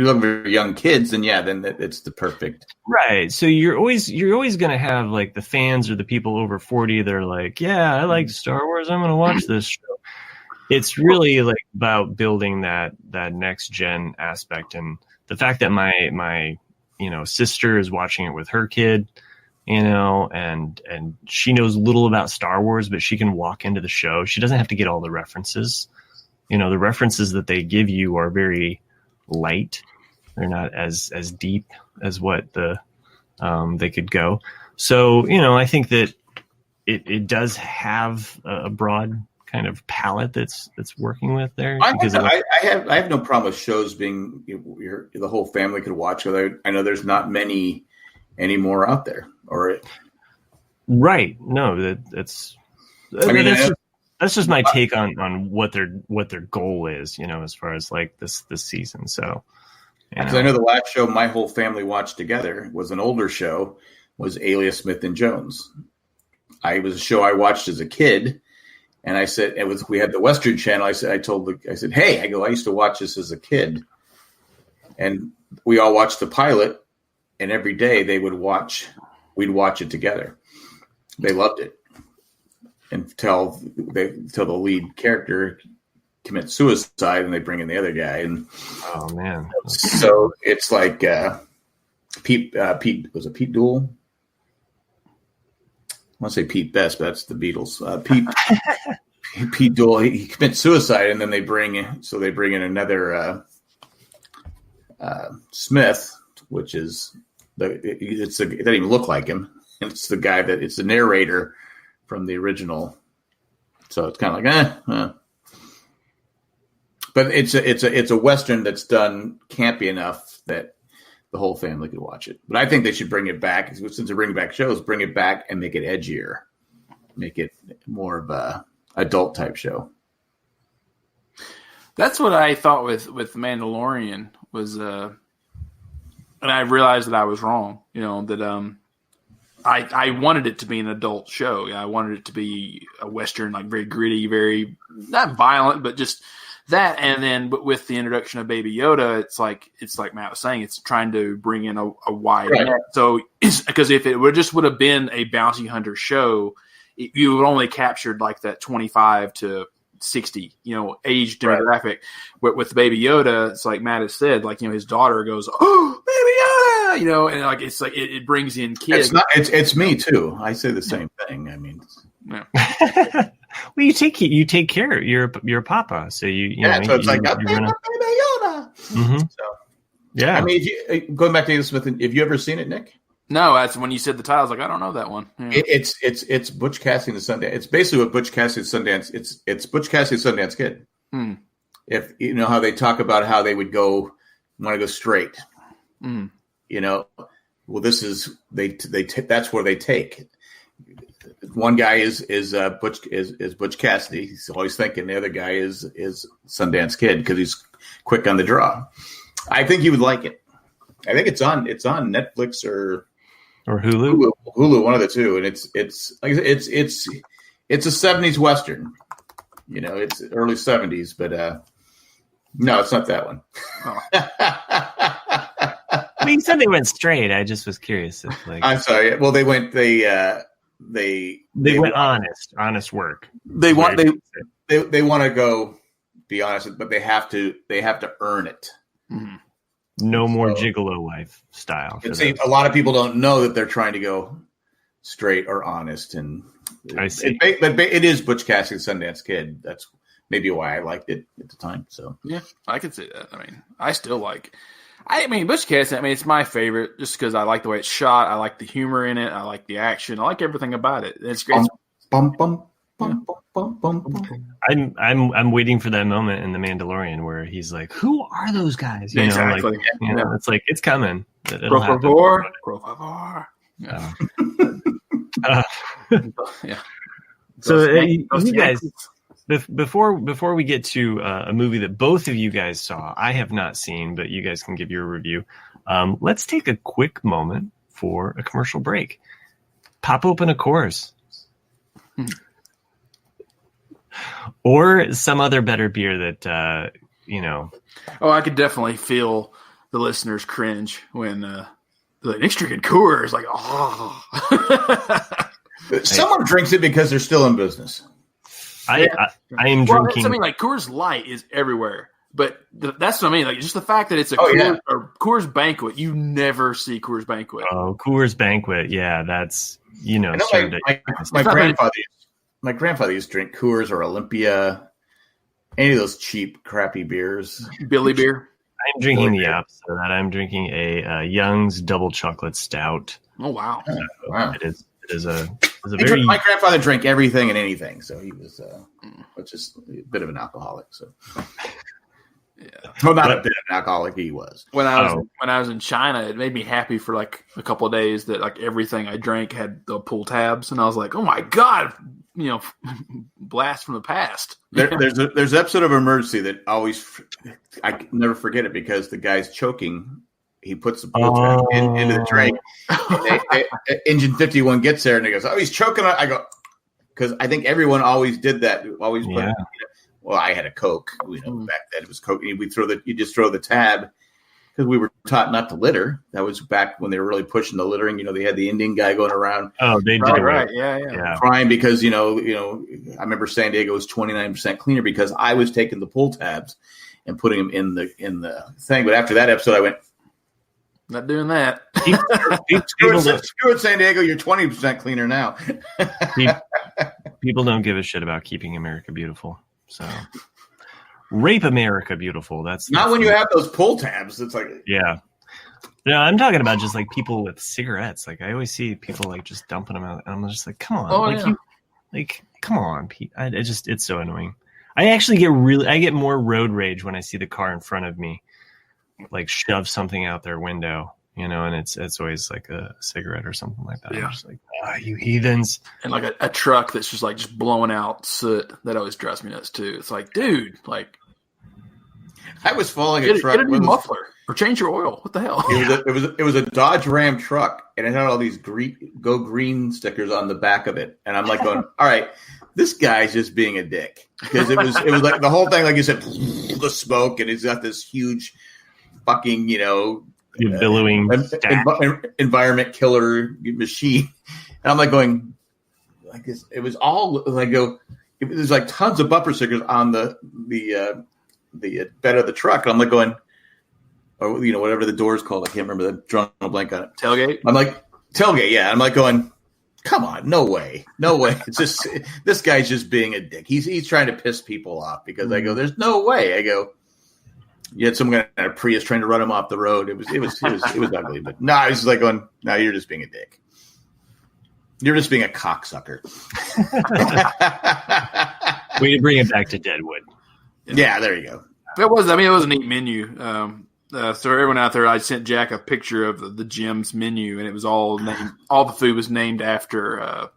looking for young kids, then it's the perfect.
Right. So you're always going to have like the fans or the people over 40 that are like, yeah, I like Star Wars, I'm going to watch this show. It's really like about building that next gen aspect, and the fact that my sister is watching it with her kid. And she knows little about Star Wars, but she can walk into the show. She doesn't have to get all the references. The references that they give you are very light. They're not as deep as what they could go. So, I think that it does have a broad kind of palette that's working with there.
I have no problem with shows being the whole family could watch. I know there's not many anymore out there.
Right. No, that's just my take on what their goal is, as far as like this season. So,
because I know the last show my whole family watched together was an older show, was Alias Smith and Jones. It was a show I watched as a kid, and I said we had the Western Channel. I said, hey, I used to watch this as a kid, and we all watched the pilot, and every day we'd watch it together. They loved it until the lead character commits suicide, and they bring in the other guy. And
oh man!
So it's like Pete. Was it Pete Dool? I want to say Pete Best, but that's the Beatles. Pete Dool. He commits suicide, and then they bring in another Smith, which is. It doesn't even look like him. It's the guy it's the narrator from the original. So it's kind of like, But it's a Western that's done campy enough that the whole family could watch it. But I think they should bring it back. Since they're bringing back shows, bring it back and make it edgier. Make it more of a adult type show.
That's what I thought with Mandalorian was and I realized that I was wrong, that I wanted it to be an adult show. I wanted it to be a Western, like very gritty, very not violent, but just that. And then but with the introduction of Baby Yoda, it's like Matt was saying, it's trying to bring in a wide net. So because if it would have been a bounty hunter show, you would only captured like that 25 to 60, age demographic. Right. With Baby Yoda, it's like Matt has said, like, his daughter goes, "Oh, Baby Yoda," and like it's like it brings in kids.
It's me too. I say the same thing. I mean,
yeah.
Well, you take care. You're a papa, so you know.
So it's like baby Yoda.
Mm-hmm.
So,
yeah.
I mean, going back to Ada Smith, have you ever seen it, Nick?
No, that's when you said the title. I was like, I don't know that one. Yeah.
It's Butch Cassidy and the Sundance. It's basically what Butch Cassidy Sundance. It's Butch Cassidy Sundance Kid. If you know how they talk about how they would want to go straight, you know, well, this is that's where they take. One guy is Butch Cassidy. He's always thinking. The other guy is Sundance Kid because he's quick on the draw. I think you would like it. I think it's on Netflix or
Hulu.
Hulu, one of the two, and it's a 70s Western. You know, it's early 70s, but no, it's not that one.
Oh.
I mean, you said they went straight. I just was curious.
I'm sorry. Well, they went
honest work.
They want to go be honest, but they have to earn it.
Mm-hmm.
No more gigolo lifestyle.
See, a lot of people don't know that they're trying to go straight or honest, and
I see.
But it is Butch Cassidy, Sundance Kid. That's maybe why I liked it at the time. So
yeah, I can see that. I mean, I still like. I mean, Butch Cassidy. I mean, it's my favorite just because I like the way it's shot. I like the humor in it. I like the action. I like everything about it. It's great.
Bum, bum, bum, bum, bum, bum, bum.
I'm waiting for that moment in The Mandalorian where he's like, "Who are those guys?" You
exactly.
know, like, you know, it's like it's coming.
Pro favor. Yeah.
Yeah. So you guys, before we get to a movie that both of you guys saw, I have not seen, but you guys can give your review. Let's take a quick moment for a commercial break. Pop open a Coors. Or some other better beer that, you know.
Oh, I could definitely feel the listeners cringe when the intricate Coors, like, oh.
Someone drinks it because they're still in business.
I am drinking.
I mean, like Coors Light is everywhere, but that's what I mean. Like, just the fact that it's a Coors Banquet, you never see Coors Banquet.
Oh, Coors Banquet, yeah, that's
my grandfather used to drink Coors or Olympia, any of those cheap, crappy beers.
Billy beer.
I'm drinking the opposite of that. I'm drinking a Young's Double Chocolate Stout.
Oh wow!
Wow.
It is a very.
My grandfather drank everything and anything, so he was just a bit of an alcoholic. So, yeah, well, not a bit of an alcoholic. He was
when I was in China. It made me happy for like a couple of days that like everything I drank had the pull tabs, and I was like, oh my god, you know, blast from the past.
There's an episode of Emergency that I can never forget it because the guy's choking. He puts the pull tab into the drink. Engine 51 gets there and he goes, "Oh, he's choking." I go, because I think everyone always did that. Always put.
Yeah.
Well, I had a Coke. Back then it was Coke. You just throw the tab because we were taught not to litter. That was back when they were really pushing the littering. You know, they had the Indian guy going around.
Oh, they did
right. Yeah.
Crying because you know. I remember San Diego was 29% cleaner because I was taking the pull tabs and putting them in the thing. But after that episode, I went.
Not doing that.
Screw it, San Diego. You're 20% cleaner now.
People don't give a shit about keeping America beautiful. So, rape America beautiful. That's
not when you have those pull tabs. It's like
yeah. No, I'm talking about just like people with cigarettes. Like I always see people like just dumping them out, and I'm just like, come on, come on, Pete. It's so annoying. I actually get more road rage when I see the car in front of me. Like shove something out their window, you know, and it's always like a cigarette or something like that. Yeah. I'm just like, you heathens.
And like a truck that's just blowing out soot. That always drives me nuts too. It's like, dude, like
I was following a truck.
Get a new muffler or change your oil. What the hell?
It was a Dodge Ram truck, and it had all these Go Green stickers on the back of it. And I'm like going, all right, this guy's just being a dick because it was like the whole thing, like you said, the smoke, and he's got this huge. Fucking,
billowing
environment killer machine, and I'm like going, like this. It was all like there's like tons of bumper stickers on the bed of the truck. And I'm like going, or whatever the door is called. I can't remember. The drawing a blank on it.
Tailgate.
I'm like tailgate. Yeah. I'm like going, Come on, no way. It's just this guy's just being a dick. He's trying to piss people off because I go, there's no way. I go, you had some guy in a Prius trying to run him off the road. It was ugly, but no, I was like going, no, you're just being a dick. You're just being a cocksucker.
Way to bring it back to Deadwood.
Yeah, there you go.
It was a neat menu. So everyone out there, I sent Jack a picture of the gym's menu, and it was all the food was named after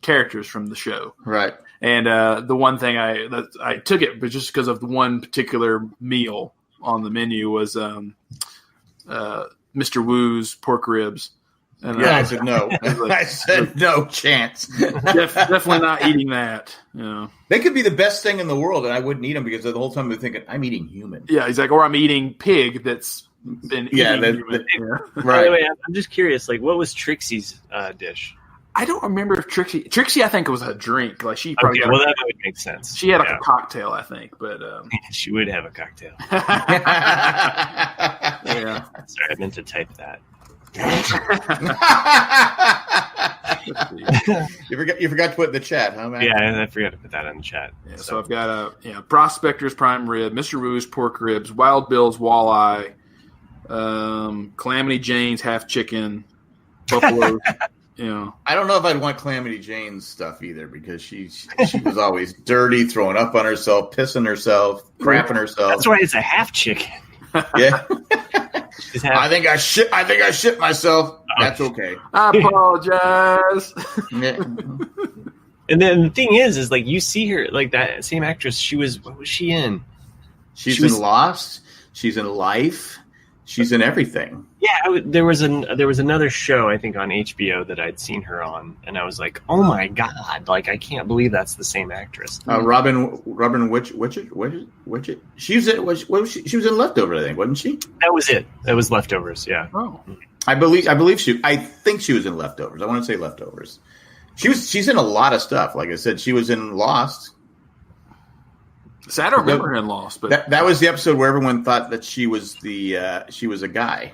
characters from the show.
Right.
And the one thing I took it, but just because of the one particular meal on the menu was Mr. Woo's pork ribs. And
I said no. I said no chance.
Definitely not eating that.
They could be the best thing in the world, and I wouldn't eat them because the whole time I'm thinking I'm eating human.
Yeah, he's like, or I'm eating pig that's been eating human.
Right. By the way, I'm just curious. Like, what was Trixie's dish?
I don't remember if Trixie, I think it was a drink. Like she probably
that would make sense.
She had a cocktail, I think, but
she would have a cocktail.
Yeah.
Sorry, I meant to type that.
You forgot to put in the chat, huh, man?
Yeah, I forgot to put that in the chat.
Yeah, so I've got Prospector's prime rib, Mr. Woo's pork ribs, Wild Bill's walleye, Calamity Jane's half chicken, Buffalo.
I don't know if I'd want Calamity Jane's stuff either because she was always dirty, throwing up on herself, pissing herself, crapping herself.
That's why it's a half chicken.
Yeah. I think I shit myself. That's okay.
I apologize.
And then the thing is like you see her like that same actress. What was she in?
She's in Lost. She's in Life. She's in everything.
Yeah, there was another show I think on HBO that I'd seen her on, and I was like, oh my god! Like I can't believe that's the same actress.
Robin Witchett. She was in Leftovers, I think, wasn't she?
That was it. That was Leftovers. Yeah.
Oh, I think she was in Leftovers. I want to say Leftovers. She's in a lot of stuff. Like I said, she was in Lost.
So I don't remember her in Lost, but
that was the episode where everyone thought that she was a guy,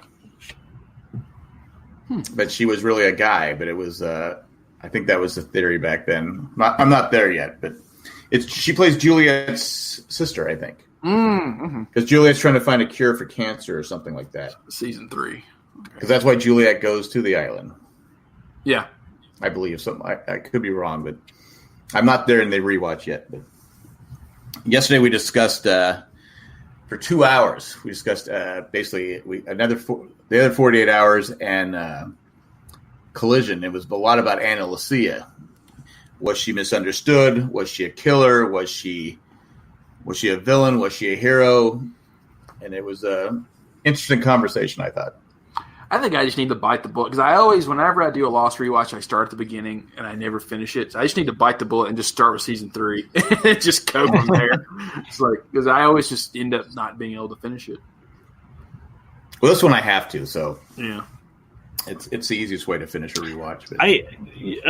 but she was really a guy. But it was I think that was the theory back then. I'm not there yet, but she plays Juliet's sister, I think, because Juliet's trying to find a cure for cancer or something like that.
Season 3,
because that's why Juliet goes to the island.
Yeah,
I believe something. I could be wrong, but I'm not there in the rewatch yet. But yesterday we discussed for 2 hours. We discussed basically the other 48 hours and Collision. It was a lot about Ana Lucia. Was she misunderstood? Was she a killer? Was she a villain? Was she a hero? And it was an interesting conversation, I thought.
I think I just need to bite the bullet because I always, whenever I do a Lost rewatch, I start at the beginning and I never finish it. So I just need to bite the bullet and just start with season 3 and just go from there. It's like because I always just end up not being able to finish it.
Well, this one I have to. So
yeah,
it's the easiest way to finish a rewatch. But.
I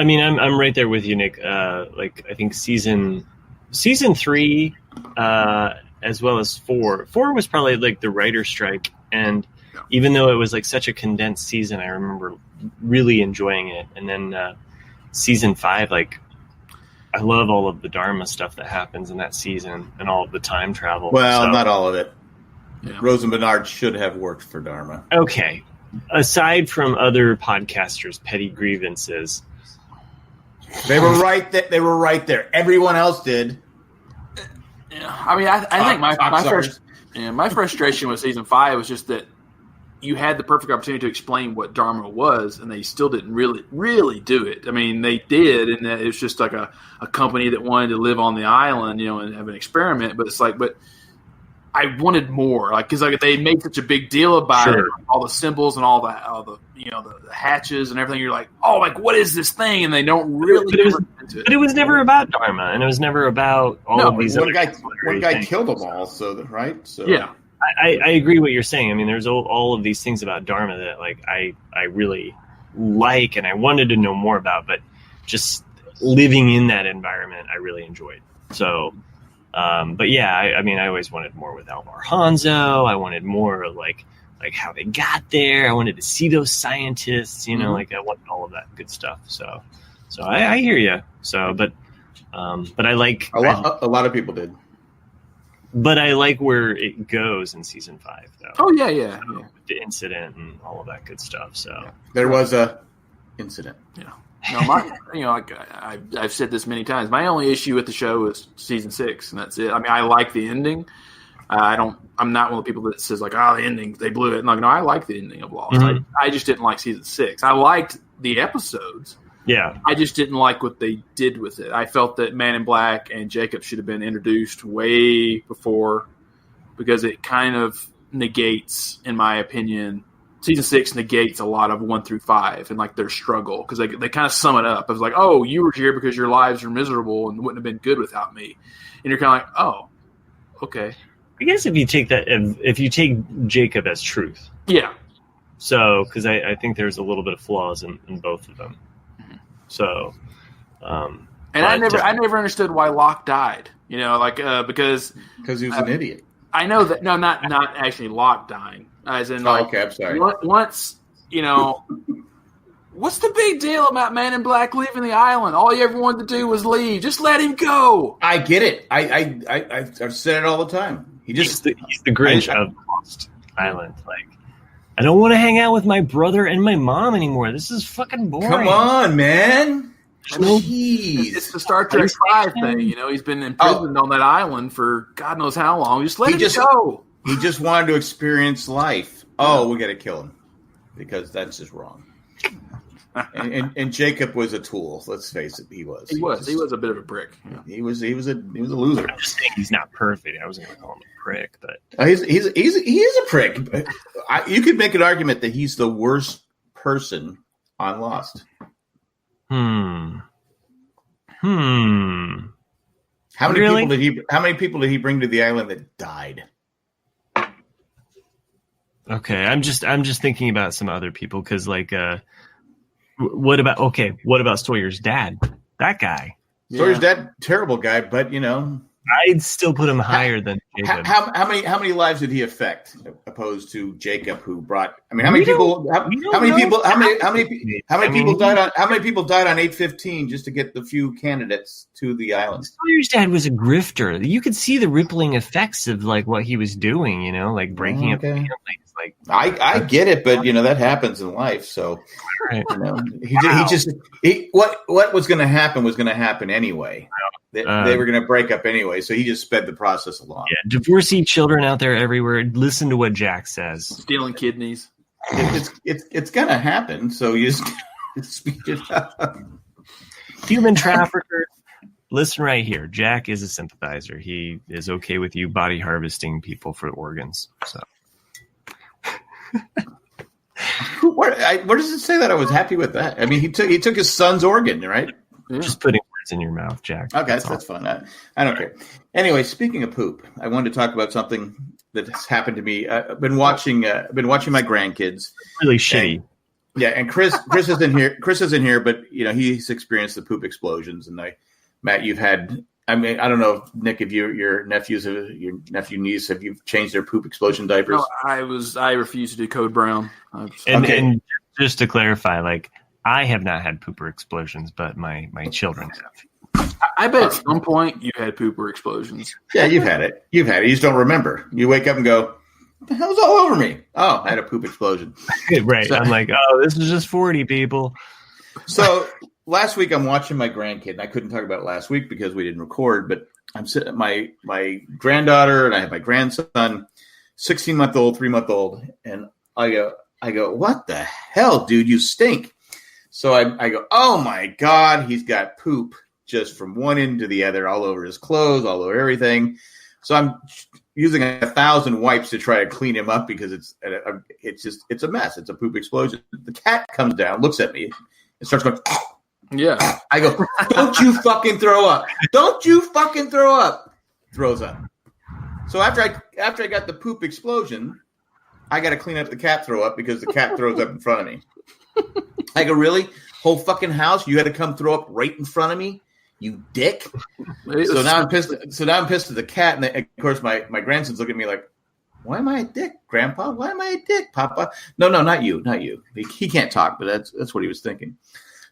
mean, I'm right there with you, Nick. Like I think season 3, as well as 4. 4 was probably like the writer's strike and. Even though it was like such a condensed season, I remember really enjoying it. And then season 5, like I love all of the Dharma stuff that happens in that season and all of the time travel.
Well, not all of it. Yeah. Rose and Bernard should have worked for Dharma.
Okay. Aside from other podcasters' petty grievances.
They were right there. They were right there. Everyone else did.
Yeah. I mean, I think my frustration with season 5 was just that you had the perfect opportunity to explain what Dharma was, and they still didn't really do it. I mean, they did, and it was just like a company that wanted to live on the island, and have an experiment. But it's like, but I wanted more, like because like they made such a big deal about it, all the symbols and all the the hatches and everything. You're like, oh, like what is this thing? And they don't really.
But it was never about Dharma, and it was never about all of these.
One guy killed them all, right? So
yeah. I agree what you're saying. I mean, there's all of these things about Dharma that like I really like and I wanted to know more about, but just living in that environment, I really enjoyed. So, but yeah, I mean, I always wanted more with Alvar Hanzo. I wanted more like how they got there. I wanted to see those scientists, like I wanted all of that good stuff. So So I hear you. So, but I like
a lot of people did.
But I like where it goes in season 5, though.
Oh yeah.
With the incident and all of that good stuff. So
there was a incident.
Yeah. No, I've said this many times. My only issue with the show is season 6, and that's it. I mean, I like the ending. I'm not one of the people that says like, the ending, they blew it. And like, no, I like the ending of Lost. Mm-hmm. I just didn't like season 6. I liked the episodes.
Yeah.
I just didn't like what they did with it. I felt that Man in Black and Jacob should have been introduced way before, because it kind of negates, in my opinion, season 6 negates a lot of 1 through 5 and like their struggle, because they kind of sum it up. It was like, oh, you were here because your lives were miserable and wouldn't have been good without me. And you're kind of like, oh, okay.
I guess if you take that, if you take Jacob as truth.
Yeah.
So, because I think there's a little bit of flaws in both of them. So,
and I never understood why Locke died. You know, like because
he was an idiot.
I know that. No, not actually Locke dying. As in, like,
okay, I'm sorry.
Once, what's the big deal about Man in Black leaving the island? All you ever wanted to do was leave. Just let him go.
I get it. I've said it all the time.
He's the Grinch of Lost Island. Like, I don't want to hang out with my brother and my mom anymore. This is fucking boring.
Come on, man.
Jeez. It's the Star Trek 5 thing. He's been imprisoned on that island for God knows how long. Just let him go.
He just wanted to experience life. Oh, we got to kill him because that's just wrong. and Jacob was a tool. Let's face it, he was.
He was a bit of a prick.
Yeah. He was a loser.
I'm just saying he's not perfect. I wasn't going to call him a prick, but
he is a prick. You could make an argument that he's the worst person on Lost.
How
many people did he bring to the island that died?
Okay, I'm just thinking about some other people, because like what about Sawyer's dad? That guy.
Sawyer's dad, terrible guy, but
I'd still put him higher than Jacob.
How many lives did he affect, opposed to Jacob, who brought? I mean, how many people died on 815 just to get the few candidates to the island?
Sawyer's dad was a grifter. You could see the rippling effects of like what he was doing. Like breaking up families. Like,
I get it, but that happens in life. So
right.
What was going to happen was going to happen anyway. They were going to break up anyway, so he just sped the process along.
Yeah, divorcee children out there everywhere. Listen to what Jack says.
Stealing kidneys.
It's going to happen, so you just speed it up.
Human trafficker. Listen right here. Jack is a sympathizer. He is okay with you body harvesting people for organs. So.
Where does it say that I was happy with that? I mean, he took his son's organ, right?
Yeah. Just putting words in your mouth, Jack.
Okay, that's fun. I don't care. Anyway, speaking of poop, I wanted to talk about something that has happened to me. I've been watching my Grandkids.
Really shitty.
And Chris isn't here. Chris isn't here, but he's experienced the poop explosions. And Matt, you've had. I mean, I don't know, Nick, if your nephew, niece, have you changed their poop explosion diapers?
No, I refuse to do Code Brown.
And just to clarify, like, I have not had pooper explosions, but my children have.
I bet at some point you had pooper explosions.
Yeah, you've had it. You just don't remember. You wake up and go, what the hell's all over me? Oh, I had a poop explosion.
Right. So, I'm like, oh, this is just 40 people.
So last week I'm watching my grandkid, and I couldn't talk about it last week because we didn't record, but I'm sitting at my granddaughter, and I have my grandson, 16-month-old, 3-month-old, and I go, what the hell, dude? You stink. So I go, oh my God, he's got poop just from one end to the other, all over his clothes, all over everything. So I'm using 1,000 wipes to try to clean him up because it's a mess. It's a poop explosion. The cat comes down, looks at me, and starts going,
yeah.
I go, don't you fucking throw up. Don't you fucking throw up. Throws up. So after I got the poop explosion, I got to clean up the cat throw up because the cat throws up in front of me. I go, really? Whole fucking house? You had to come throw up right in front of me? You dick. So now I'm pissed. At the cat. And of course, my grandson's looking at me like, why am I a dick, Grandpa? Why am I a dick, Papa? No, not you. Not you. He can't talk, but that's what he was thinking.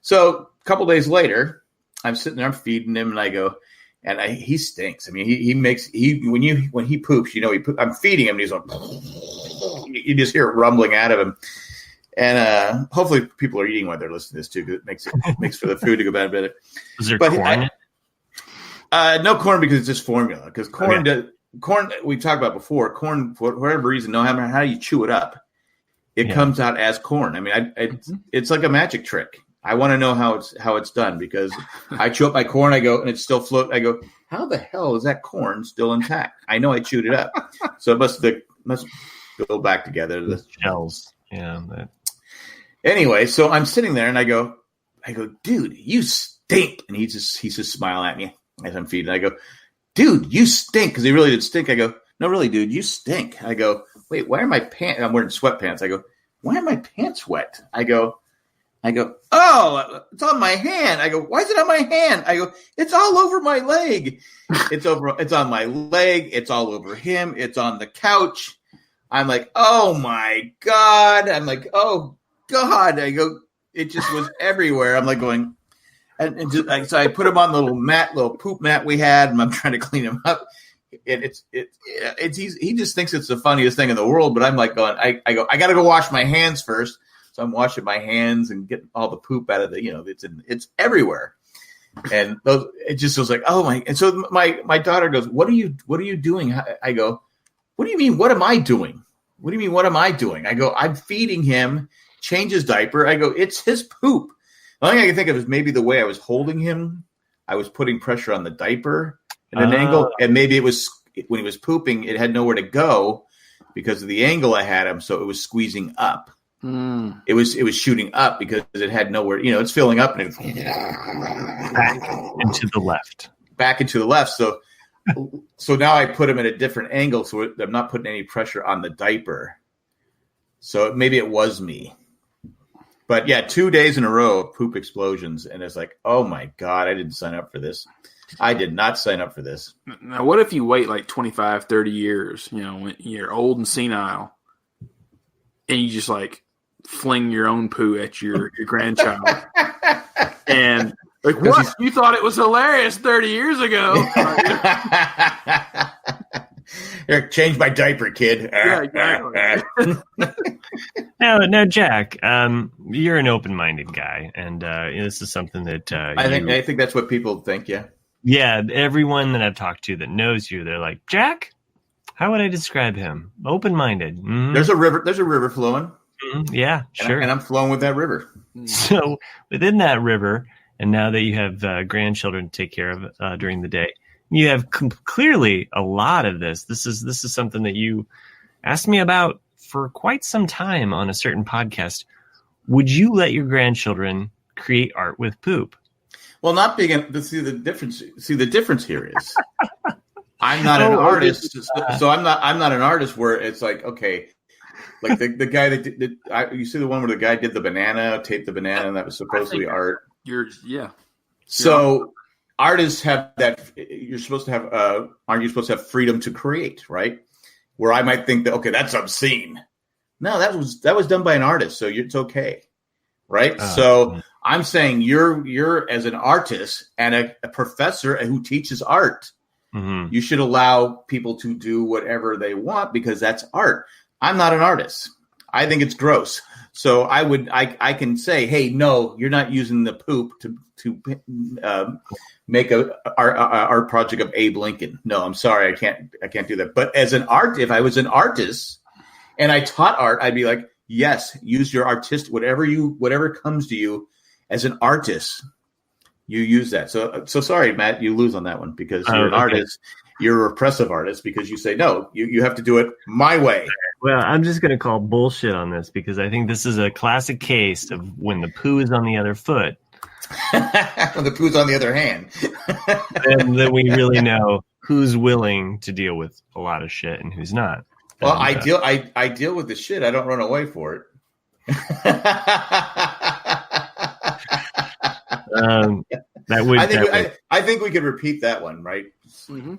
So couple days later, I'm sitting there, I'm feeding him, and I go, and he stinks. I mean, when he poops, I'm feeding him, and he's like, you just hear it rumbling out of him. And hopefully people are eating while they're listening to this too, because it makes for the food to go bad better.
Was there corn?
No corn, because it's just formula. Because corn we talked about before. Corn, for whatever reason, no matter how you chew it up, it comes out as corn. I mean, it's like a magic trick. I want to know how it's done, because I chew up my corn, I go, and it's still float. I go, how the hell is that corn still intact? I know I chewed it up, so it must go back together. The
shells, yeah.
Anyway, so I'm sitting there, and I go, dude, you stink, and he's just smiling at me as I'm feeding. I go, dude, you stink, because he really did stink. I go, no, really, dude, you stink. I go, wait, why are my pants? I'm wearing sweatpants. I go, why are my pants wet? I go, oh, it's on my hand. I go, why is it on my hand? I go, it's all over my leg. It's on my leg. It's all over him. It's on the couch. I'm like, oh my God. I'm like, oh God. I go, it just was everywhere. I'm like going, so I put him on the little poop mat we had, and I'm trying to clean him up. And he just thinks it's the funniest thing in the world. But I'm like going, I got to go wash my hands first. So I'm washing my hands and getting all the poop out of it's everywhere. And it just was like, oh my. And so my daughter goes, what are you doing? I go, what do you mean? What am I doing? What do you mean? What am I doing? I go, I'm feeding him, change his diaper. I go, it's his poop. The only thing I can think of is maybe the way I was holding him. I was putting pressure on the diaper at an angle. And maybe it was when he was pooping, it had nowhere to go because of the angle I had him. So it was squeezing up. It was shooting up because it had nowhere. It's filling up, and it's
back into the left. So now I put him at a different angle, so I'm not putting any pressure on the diaper. So maybe it was me. But yeah, 2 days in a row of poop explosions, and it's like, oh my God, I didn't sign up for this. I did not sign up for this.
Now, what if you wait like 25, 30 years? When you're old and senile, and you just like fling your own poo at your grandchild. And like, what? You thought it was hilarious 30 years ago.
Here, change my diaper, kid.
Yeah, exactly.
Now, Jack, you're an open-minded guy, and this is something that
I think that's what people think. Yeah.
Yeah. Everyone that I've talked to that knows you, they're like, Jack, how would I describe him? Open-minded. Mm-hmm.
There's a river flowing.
Mm-hmm. Yeah, sure.
And I'm flowing with that river.
So within that river, and now that you have grandchildren to take care of during the day, you have clearly a lot of this. This is something that you asked me about for quite some time on a certain podcast. Would you let your grandchildren create art with poop?
Well, not being see the difference here is I'm not an artist, so I'm not an artist where it's like, okay, like the guy that did you see the one where the guy did the banana, taped the banana, and that was supposedly art. So artists have that. You're supposed to have. Aren't you supposed to have freedom to create, right? Where I might think that, okay, that's obscene. No, that was done by an artist, so it's okay, right? So I'm saying you're as an artist and a professor who teaches art, you should allow people to do whatever they want because that's art. I'm not an artist. I think it's gross. So I can say, hey, no, you're not using the poop to make a art project of Abe Lincoln. No, I'm sorry, I can't do that. But if I was an artist and I taught art, I'd be like, yes, use your whatever comes to you as an artist. You use that. So sorry, Matt, you lose on that one because you're an artist. You're a repressive artist because you say, no, you have to do it my way.
Well, I'm just going to call bullshit on this because I think this is a classic case of when the poo is on the other foot.
When the poo's on the other hand.
And then we really know who's willing to deal with a lot of shit and who's not.
Well, I deal with the shit. I don't run away for it. I think we could repeat that one, right?
Mm-hmm.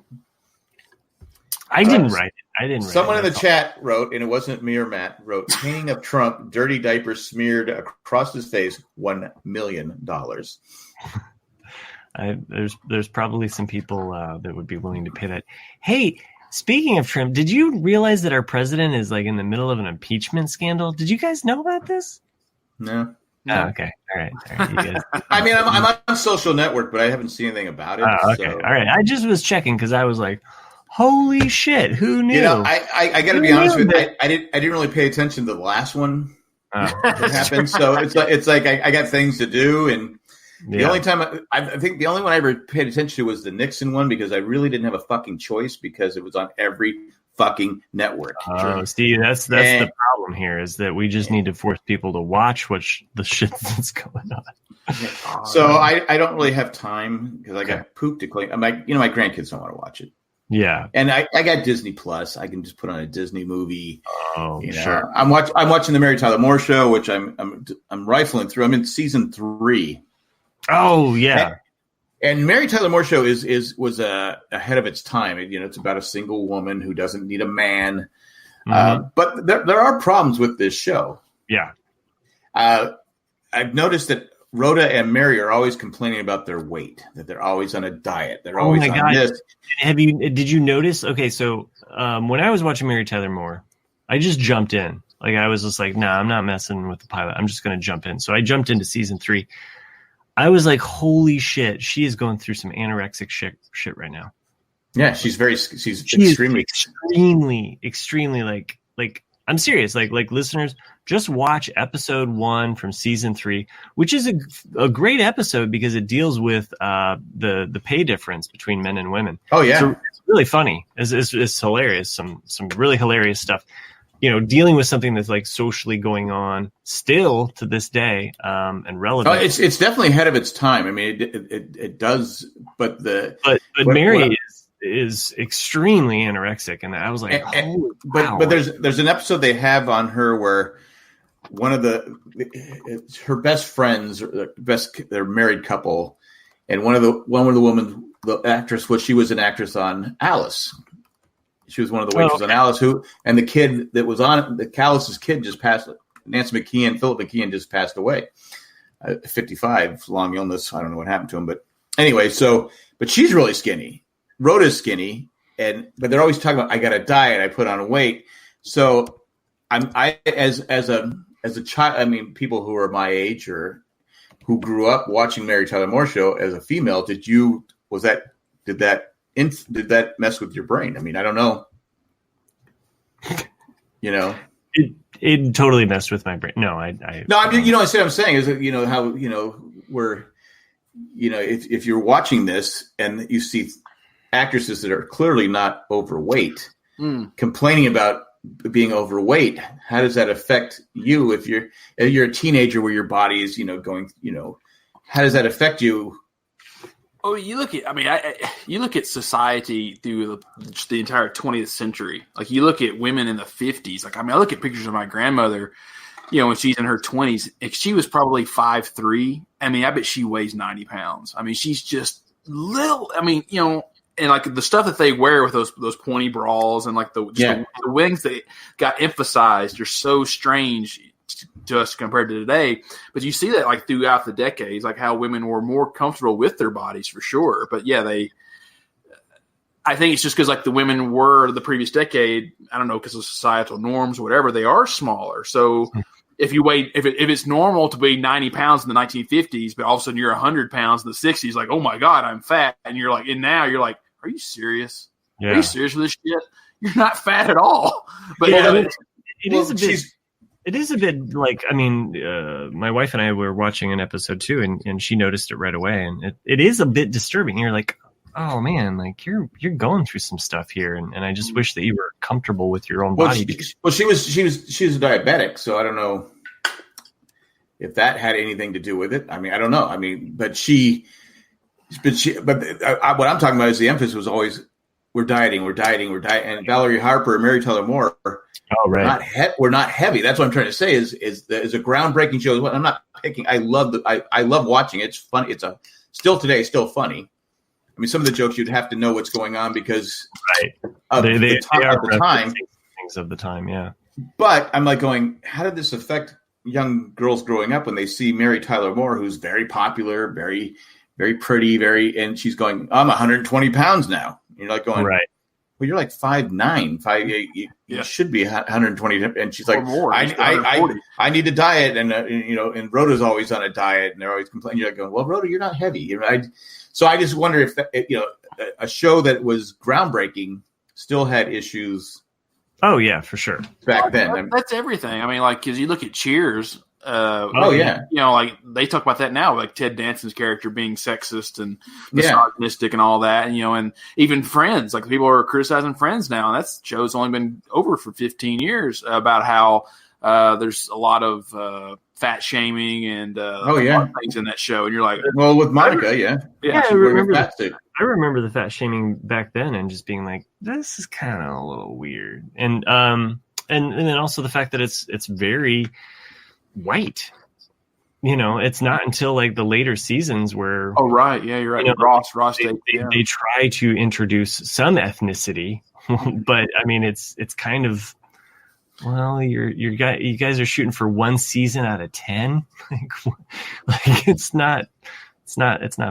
I didn't write it.
Someone in the chat wrote, and it wasn't me or Matt, wrote, painting of Trump, dirty diapers smeared across his face, $1 million.
There's probably some people that would be willing to pay that. Hey, speaking of Trump, did you realize that our president is like in the middle of an impeachment scandal? Did you guys know about this?
No.
Oh, okay. All right. You guys.
I mean, I'm on social network, but I haven't seen anything about it.
Oh, okay. So. All right. I just was checking because I was like, holy shit, who knew?
I got to be honest with you. I didn't really pay attention to the last one that happened. So it's like I got things to do, and the only time I think the only one I ever paid attention to was the Nixon one because I really didn't have a fucking choice because it was on every fucking network.
Oh, Steve, that's the problem here is that we just need to force people to watch the shit that's going on.
So I don't really have time because I got poop to clean. My grandkids don't want to watch it.
Yeah,
and I got Disney Plus. I can just put on a Disney movie.
Oh, sure.
I'm watching the Mary Tyler Moore Show, which I'm rifling through. I'm in season 3.
Oh yeah.
And Mary Tyler Moore Show was ahead of its time. It's about a single woman who doesn't need a man. Mm-hmm. But there are problems with this show.
Yeah.
I've noticed that Rhoda and Mary are always complaining about their weight, that they're always on a diet. They're always on this.
Did you notice? Okay, so when I was watching Mary Tyler Moore, I just jumped in. Like I was just like, nah, I'm not messing with the pilot. I'm just going to jump in. So I jumped into season 3. I was like, holy shit, she is going through some anorexic shit right now.
Yeah, she's extremely
like I'm serious. Like listeners, just watch episode 1 from season 3, which is a great episode because it deals with the pay difference between men and women.
Oh yeah,
so it's really funny. It's hilarious. Some really hilarious stuff. Dealing with something that's like socially going on still to this day and relevant.
It's definitely ahead of its time. I mean, it does, but
Mary is extremely anorexic, and I was like, wow.
But there's an episode they have on her where one of her best friends, they're married couple, and one of the women, the actress, she was an actress on Alice. She was one of the waitresses on Alice, and the kid that was on Callis's kid just passed. Philip McKeon just passed away. 55, long illness. I don't know what happened to him, but anyway. But she's really skinny. Rhoda's skinny, but they're always talking about I got a diet. I put on weight. So as a child. I mean, people who are my age or who grew up watching Mary Tyler Moore Show as a female. Did that mess with your brain? I mean, I don't know.
It totally messed with my brain. No, I
what I'm saying is that, how, we're, if you're watching this and you see actresses that are clearly not overweight, complaining about being overweight, how does that affect you? If you're a teenager where your body is, going, how does that affect you?
Oh, you look at society through the entire 20th century. Like you look at women in the 50s. Like, I look at pictures of my grandmother, when she's in her 20s. If she was probably 5'3", I bet she weighs 90 pounds. She's just little. And like the stuff that they wear with those pointy bras and like the wings that got emphasized are so strange to us compared to today. But you see that like throughout the decades, like how women were more comfortable with their bodies for sure. But yeah, I think it's just because like the women were the previous decade, I don't know, because of societal norms or whatever, they are smaller. So if it's normal to be 90 pounds in the 1950s, but all of a sudden you're 100 pounds in the 60s, like, oh my God, I'm fat. And you're like, and now you're like, are you serious? Yeah. Are you serious with this shit? You're not fat at all. But
it is a bit like, my wife and I were watching an episode too, and she noticed it right away. And it is a bit disturbing. You're like, oh man, like you're going through some stuff here. And I just wish that you were comfortable with your own body.
She was a diabetic. So I don't know if that had anything to do with it. I don't know. What I'm talking about is the emphasis was always, we're dieting. And Valerie Harper and Mary Tyler Moore, we're not heavy. That's what I'm trying to say is a groundbreaking show. I'm not picking. I love watching it. It's fun. Still today, still funny. I mean, some of the jokes you'd have to know what's going on because
of the
time.
Things of the time, yeah.
But I'm like going, how did this affect young girls growing up when they see Mary Tyler Moore, who's very popular, very, very pretty, and she's going, I'm 120 pounds now. You're like going,
right.
Well, you're like 5'9", 5'8". You should be 120. And she's like, I need to diet. And Rhoda's always on a diet and they're always complaining. You're like going, well, Rhoda, you're not heavy. So I just wonder if a show that was groundbreaking still had issues.
Oh yeah, for sure.
Back then.
That's everything. I mean, like, cause you look at Cheers,
like
they talk about that now, like Ted Danson's character being sexist and misogynistic and all that, and even Friends, like people are criticizing Friends now, and that show's only been over for 15 years about how there's a lot of fat shaming and a lot of things in that show, and you're like,
well, with Monica,
I remember the fat shaming back then, and just being like, this is kind of a little weird, and then also the fact that it's very white. It's not until like the later seasons where
you're right. Ross
they try to introduce some ethnicity, but I mean it's kind of, well, you guys are shooting for one season out of 10. like it's not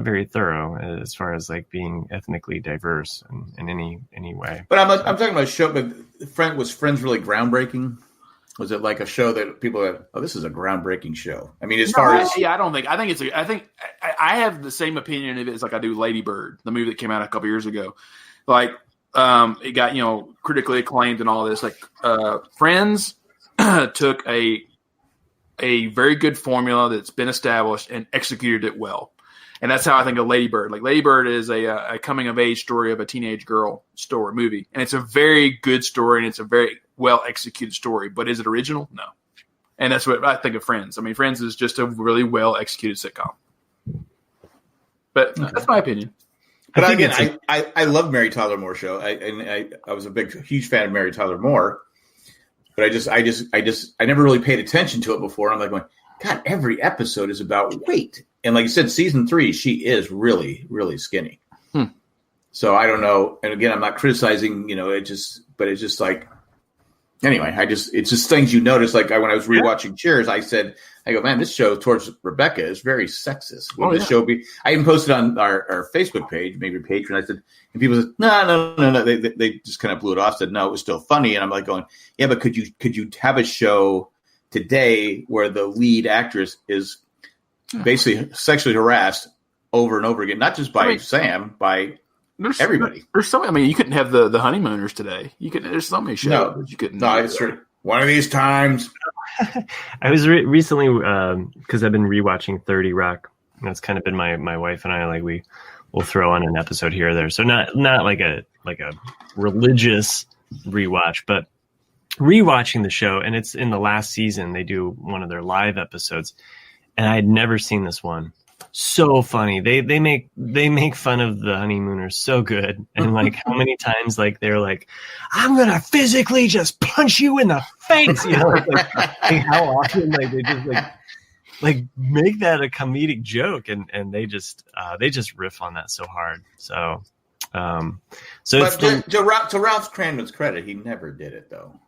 very thorough as far as like being ethnically diverse in any way.
But I'm talking about a show. But was Friends really groundbreaking? Was it like a show that people had, this is a groundbreaking show? I mean, I think I have the same opinion of it as like I do Lady Bird, the movie that came out a couple years ago. Like, it got, critically acclaimed and all this. Like, Friends took a very good formula that's been established and executed it well. And that's how I think of Lady Bird. Like, Lady Bird is a coming of age story of a teenage girl movie. And it's a very good story, and it's a very well executed story. But is it original? No. And that's what I think of Friends. I mean, Friends is just a really well executed sitcom. But that's my opinion. But again, I love Mary Tyler Moore show. I was a huge fan of Mary Tyler Moore. But I never really paid attention to it before. I'm like going, God, every episode is about weight. And like you said, season 3, she is really, really skinny. So I don't know. And again, I'm not criticizing, but it's just like, anyway, it's just things you notice. Like when I was rewatching Cheers, I go, man, this show towards Rebecca is very sexist. I even posted on our Facebook page, maybe Patreon. I said, and people said, no. They just kind of blew it off. Said, no, it was still funny. And I'm like going, yeah, but could you have a show today where the lead actress is basically sexually harassed over and over again, not just by Sam, by everybody.
There's so many. You couldn't have the Honeymooners today. There's so many shows you couldn't.
No, it's true. One of these times.
I was recently because I've been rewatching 30 Rock. That's kind of been my wife and I, like, we'll throw on an episode here or there. So not like a religious rewatch, but rewatching the show. And it's in the last season. They do one of their live episodes, and I had never seen this one. So funny. They make fun of the Honeymooners so good. And like how many times like they're like, I'm gonna physically just punch you in the face. Like how often like they just like make that a comedic joke, and they just riff on that so hard. So
but to Ralph Cranman's credit, he never did it though.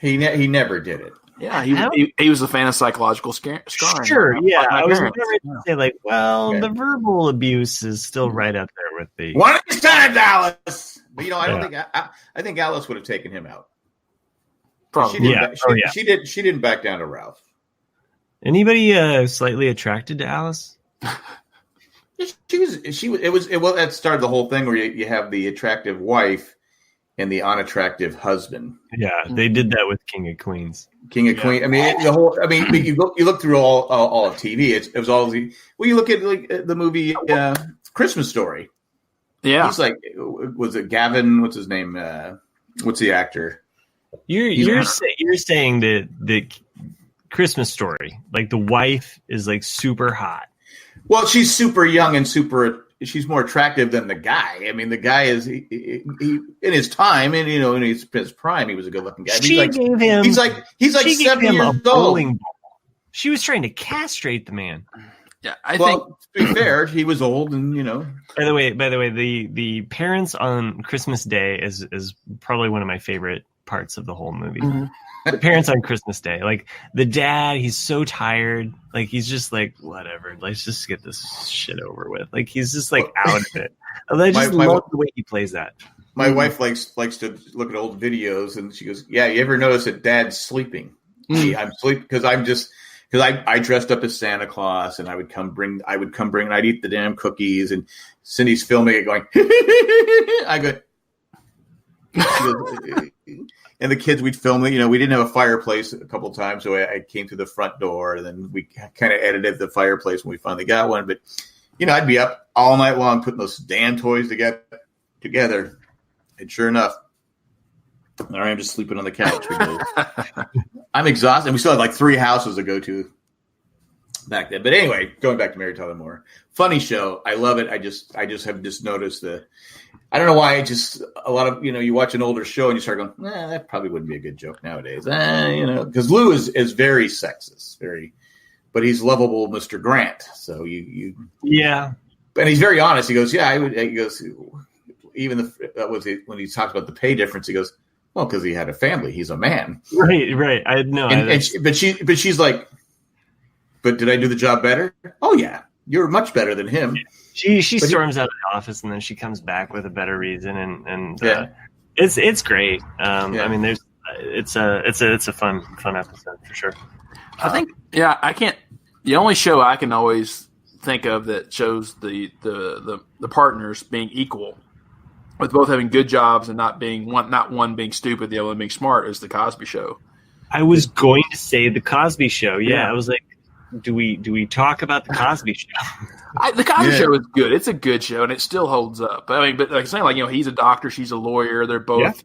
He never did it.
Yeah, he was a fan of psychological scarring.
Sure, yeah. I was going to say, like, the verbal abuse is still right up there with the
one of these times, Alice. But I don't think I think Alice would have taken him out.
Probably,
she didn't back down to Ralph.
Anybody slightly attracted to Alice?
That started the whole thing where you have the attractive wife and the unattractive husband.
Yeah, they did that with King of Queens.
King of Queens. I mean, you look through all of TV. It was all the. Well, you look at like the movie Christmas Story.
Yeah,
he's like, was it Gavin? What's his name? What's the actor?
You're saying that the Christmas Story, like the wife is like super hot.
Well, she's super young and she's more attractive than the guy. I mean, the guy is he in his time, and in his prime, he was a good-looking guy.
He's like
7 years old.
She was trying to castrate the man.
Yeah, I think
to be fair, he was old, and
By the way, the parents on Christmas Day is probably one of my favorite parts of the whole movie. Mm-hmm. The parents on Christmas Day, like the dad, he's so tired, like he's just like, whatever, let's just get this shit over with. Like he's just like out of it. I just love the way he plays that.
My wife likes to look at old videos, and she goes, "Yeah, you ever notice that Dad's sleeping? I'm sleeping because I dressed up as Santa Claus, and I'd eat the damn cookies, and Cindy's filming it, going, I go." And the kids, we'd film it. We didn't have a fireplace a couple of times, so I came through the front door, and then we kind of edited the fireplace when we finally got one. But I'd be up all night long putting those damn toys together, and sure enough, there I am just sleeping on the couch because I'm exhausted. And we still had like 3 houses to go to back then. But anyway, going back to Mary Tyler Moore, funny show. I love it. I just have noticed I don't know why. A lot of, you watch an older show and you start going, that probably wouldn't be a good joke nowadays. Because Lou is very sexist, but he's lovable, Mr. Grant. So
yeah.
And he's very honest. He goes, yeah, I would. He goes, even when he talks about the pay difference, he goes, well, because he had a family. He's a man.
Right. I know.
But she's like, but did I do the job better? Oh yeah, you're much better than him.
She storms out of the office and then she comes back with a better reason, and it's great. I mean, it's a fun episode for sure.
I think I can't. The only show I can always think of that shows the partners being equal, with both having good jobs and not one being stupid, the other one being smart, is the Cosby Show.
I was going to say the Cosby Show. Yeah. I was like, do we talk about the Cosby Show?
The Cosby Show is good. It's a good show, and it still holds up. I mean, but like saying, he's a doctor, she's a lawyer. They're both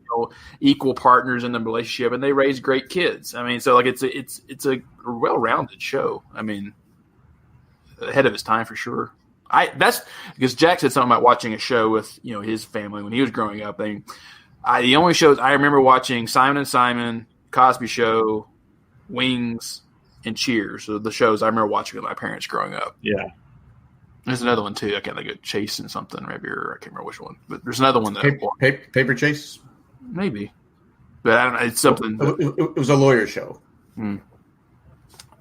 equal partners in the relationship, and they raise great kids. I mean, so it's a well-rounded show. I mean, ahead of his time for sure. That's because Jack said something about watching a show with his family when he was growing up. The only shows I remember watching: Simon and Simon, Cosby Show, Wings, and Cheers. So the shows I remember watching with my parents growing up.
Yeah.
There's another one too. I can't think of Chasing something maybe, or I can't remember which one. But there's another one that
Paper Chase,
maybe. But I don't know. It's something.
It was a lawyer show.
It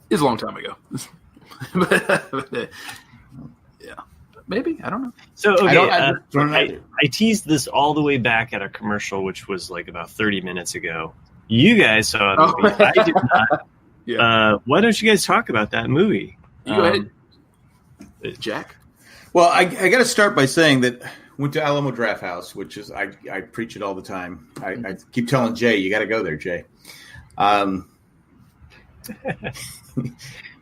was a long time ago. but yeah, maybe I don't know.
So okay, I teased this all the way back at a commercial, which was like about 30 minutes ago. You guys saw the movie. I did not. Yeah. Why don't you guys talk about that movie?
You go ahead, Jack.
Well, I got to start by saying that went to Alamo Draft House, which is I preach it all the time. I keep telling Jay, you got to go there, Jay.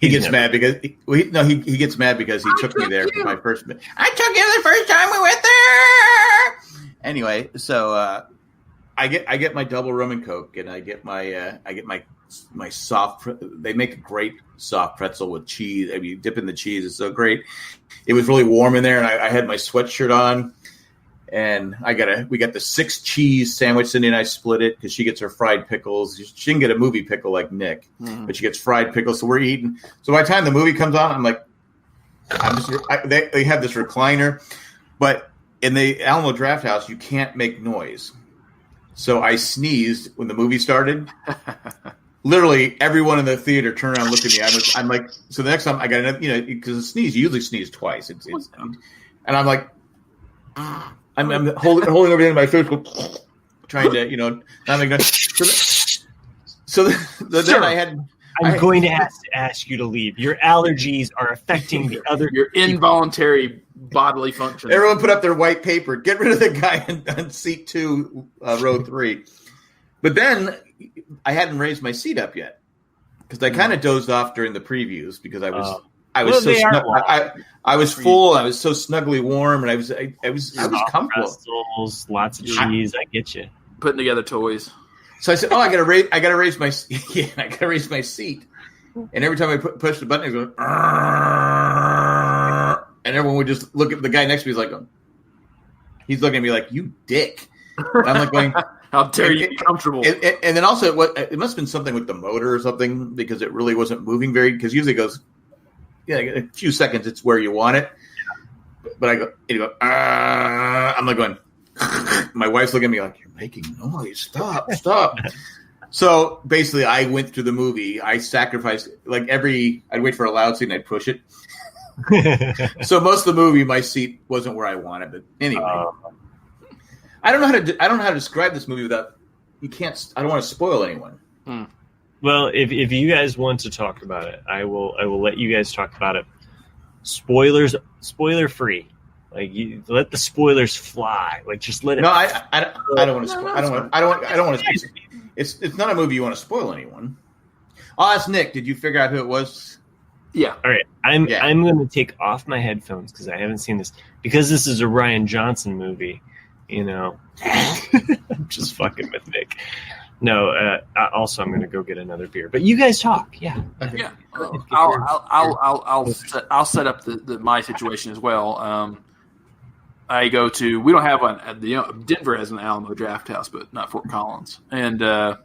He gets mad because he gets mad because he took me there for my first. I took you the first time we went there. Anyway, so I get my double rum and Coke, and I get my soft. They make a great soft pretzel with cheese. I mean, you dip in the cheese; it's so great. It was really warm in there, and I had my sweatshirt on, and we got the 6 cheese sandwich. Cindy and I split it because she gets her fried pickles. She didn't get a movie pickle like Nick, but she gets fried pickles. So we're eating. So by the time the movie comes on, I'm like, they have this recliner, but in the Alamo Draft House, you can't make noise. So I sneezed when the movie started. Literally, everyone in the theater turned around and looked at me. I'm like, so the next time I got another, because a sneeze, you usually sneeze twice. And I'm like, I'm holding everything in my face, trying to, not make noise. So then I had.
I'm going to ask you to leave. Your allergies are affecting the other.
Your involuntary bodily function.
Everyone put up their white paper. Get rid of the guy on seat 2, row 3. But then I hadn't raised my seat up yet because I kind of dozed off during the previews because I was I was full. I was so snugly warm, and I was comfortable.
Pretzels, lots of cheese. I get you.
Putting together toys.
So I said, "Oh, I got to raise my seat." And every time I push the button, it goes, and everyone would just look at the guy next to me. He's looking at me like, "You dick." And I'm like going,
"How dare you be comfortable?"
And then also, it must have been something with the motor or something because it really wasn't moving because usually it goes. a few seconds, it's where you want it. But I go, I'm like going, my wife's looking at me like, you're making noise. Stop. So basically, I went through the movie. I sacrificed, I'd wait for a loud seat and I'd push it. So most of the movie, my seat wasn't where I wanted. But anyway, I don't know how to describe this movie without, I don't want to spoil anyone.
Well, if you guys want to talk about it, I will let you guys talk about it. Spoiler free. Like, you let the spoilers fly. Like, just let it.
No, I don't want to spoil. I don't want to. It's not a movie you want to spoil anyone. I'll ask Nick. Did you figure out who it was?
Yeah.
All right. I'm going to take off my headphones because I haven't seen this. Because this is a Rian Johnson movie, I'm just fucking with Nick. No. Also, I'm going to go get another beer. But you guys talk. Yeah.
Okay.
Yeah. I'll set up my situation as well. I go to. We don't have one at Denver has an Alamo Draft House, but not Fort Collins. And I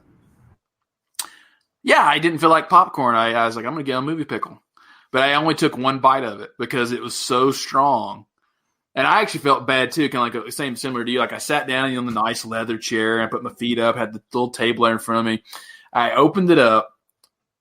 didn't feel like popcorn. I was like, I'm going to get a movie pickle, but I only took one bite of it because it was so strong. And I actually felt bad too, kind of like similar to you. Like, I sat down on the nice leather chair and I put my feet up, had the little table there in front of me. I opened it up,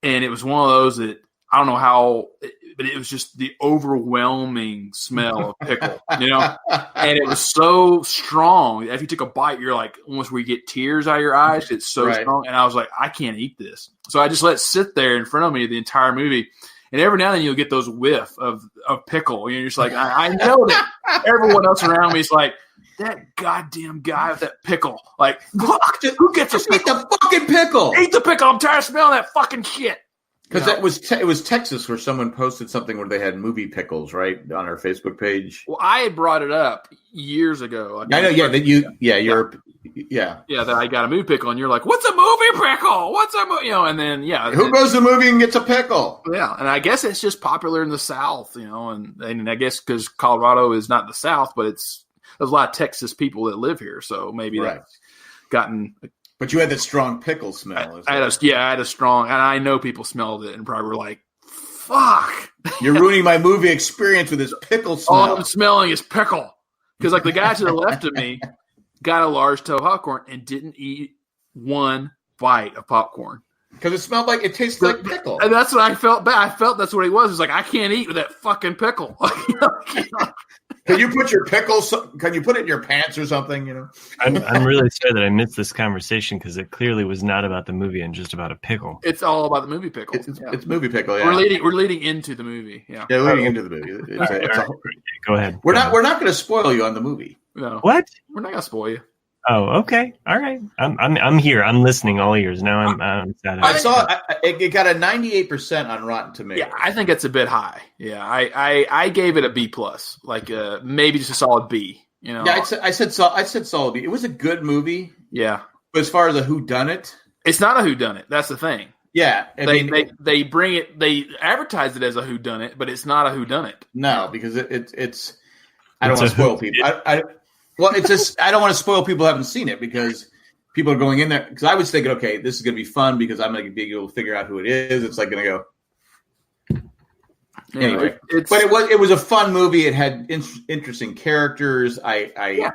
and it was one of those that I don't know how, but it was just the overwhelming smell of pickle, and it was so strong. If you took a bite, you're like almost where you get tears out of your eyes. It's so strong, and I was like, I can't eat this. So I just let it sit there in front of me the entire movie. And every now and then you'll get those whiff of pickle. You're just like, I know that everyone else around me is like, that goddamn guy with that pickle. Like, who gets a pickle?
Eat the fucking pickle.
Eat the pickle. I'm tired of smelling that fucking shit.
Because it was Texas where someone posted something where they had movie pickles, right, on our Facebook page.
Well, I had brought it up years ago.
I know,
that I got a movie pickle, and you're like, "What's a movie pickle? What's a movie?" And then
who goes to the movie and gets a pickle?
Yeah, and I guess it's just popular in the South, and I guess because Colorado is not the South, but there's a lot of Texas people that live here, so maybe that's gotten.
But you had that strong pickle smell.
I had a strong, and I know people smelled it and probably were like, "Fuck,
you're ruining my movie experience with this pickle smell."
All I'm smelling is pickle. Because the guy to the left of me got a large toe popcorn and didn't eat one bite of popcorn.
Because it tastes like pickle.
And that's what I felt bad. I felt that's what he was. It's like, I can't eat with that fucking pickle.
Can you put your pickles? Can you put it in your pants or something?
I'm really sorry that I missed this conversation because it clearly was not about the movie and just about a pickle.
It's all about the movie pickle.
It's movie pickle. Yeah,
we're leading into the movie. Yeah,
leading into the movie.
Go ahead.
We're not going to spoil you on the movie.
No,
what?
We're not going to spoil you.
Oh, okay. All right. I'm here. I'm listening all ears. Now I'm sad.
I saw it got a 98% on Rotten Tomatoes.
Yeah, I think it's a bit high. Yeah, I gave it a B+, maybe just a solid B.
Yeah, I said solid B. It was a good movie.
Yeah,
but as far as a whodunit,
it's not a whodunit. That's the thing.
Yeah,
they bring it. They advertise it as a whodunit, but it's not a whodunit.
No, because it's. I don't want to spoil people. Well, it's just I don't want to spoil people who haven't seen it because people are going in there. Because I was thinking, okay, this is going to be fun because I'm going to be able to figure out who it is. It's like going to go anyway. But it was a fun movie. It had interesting characters. It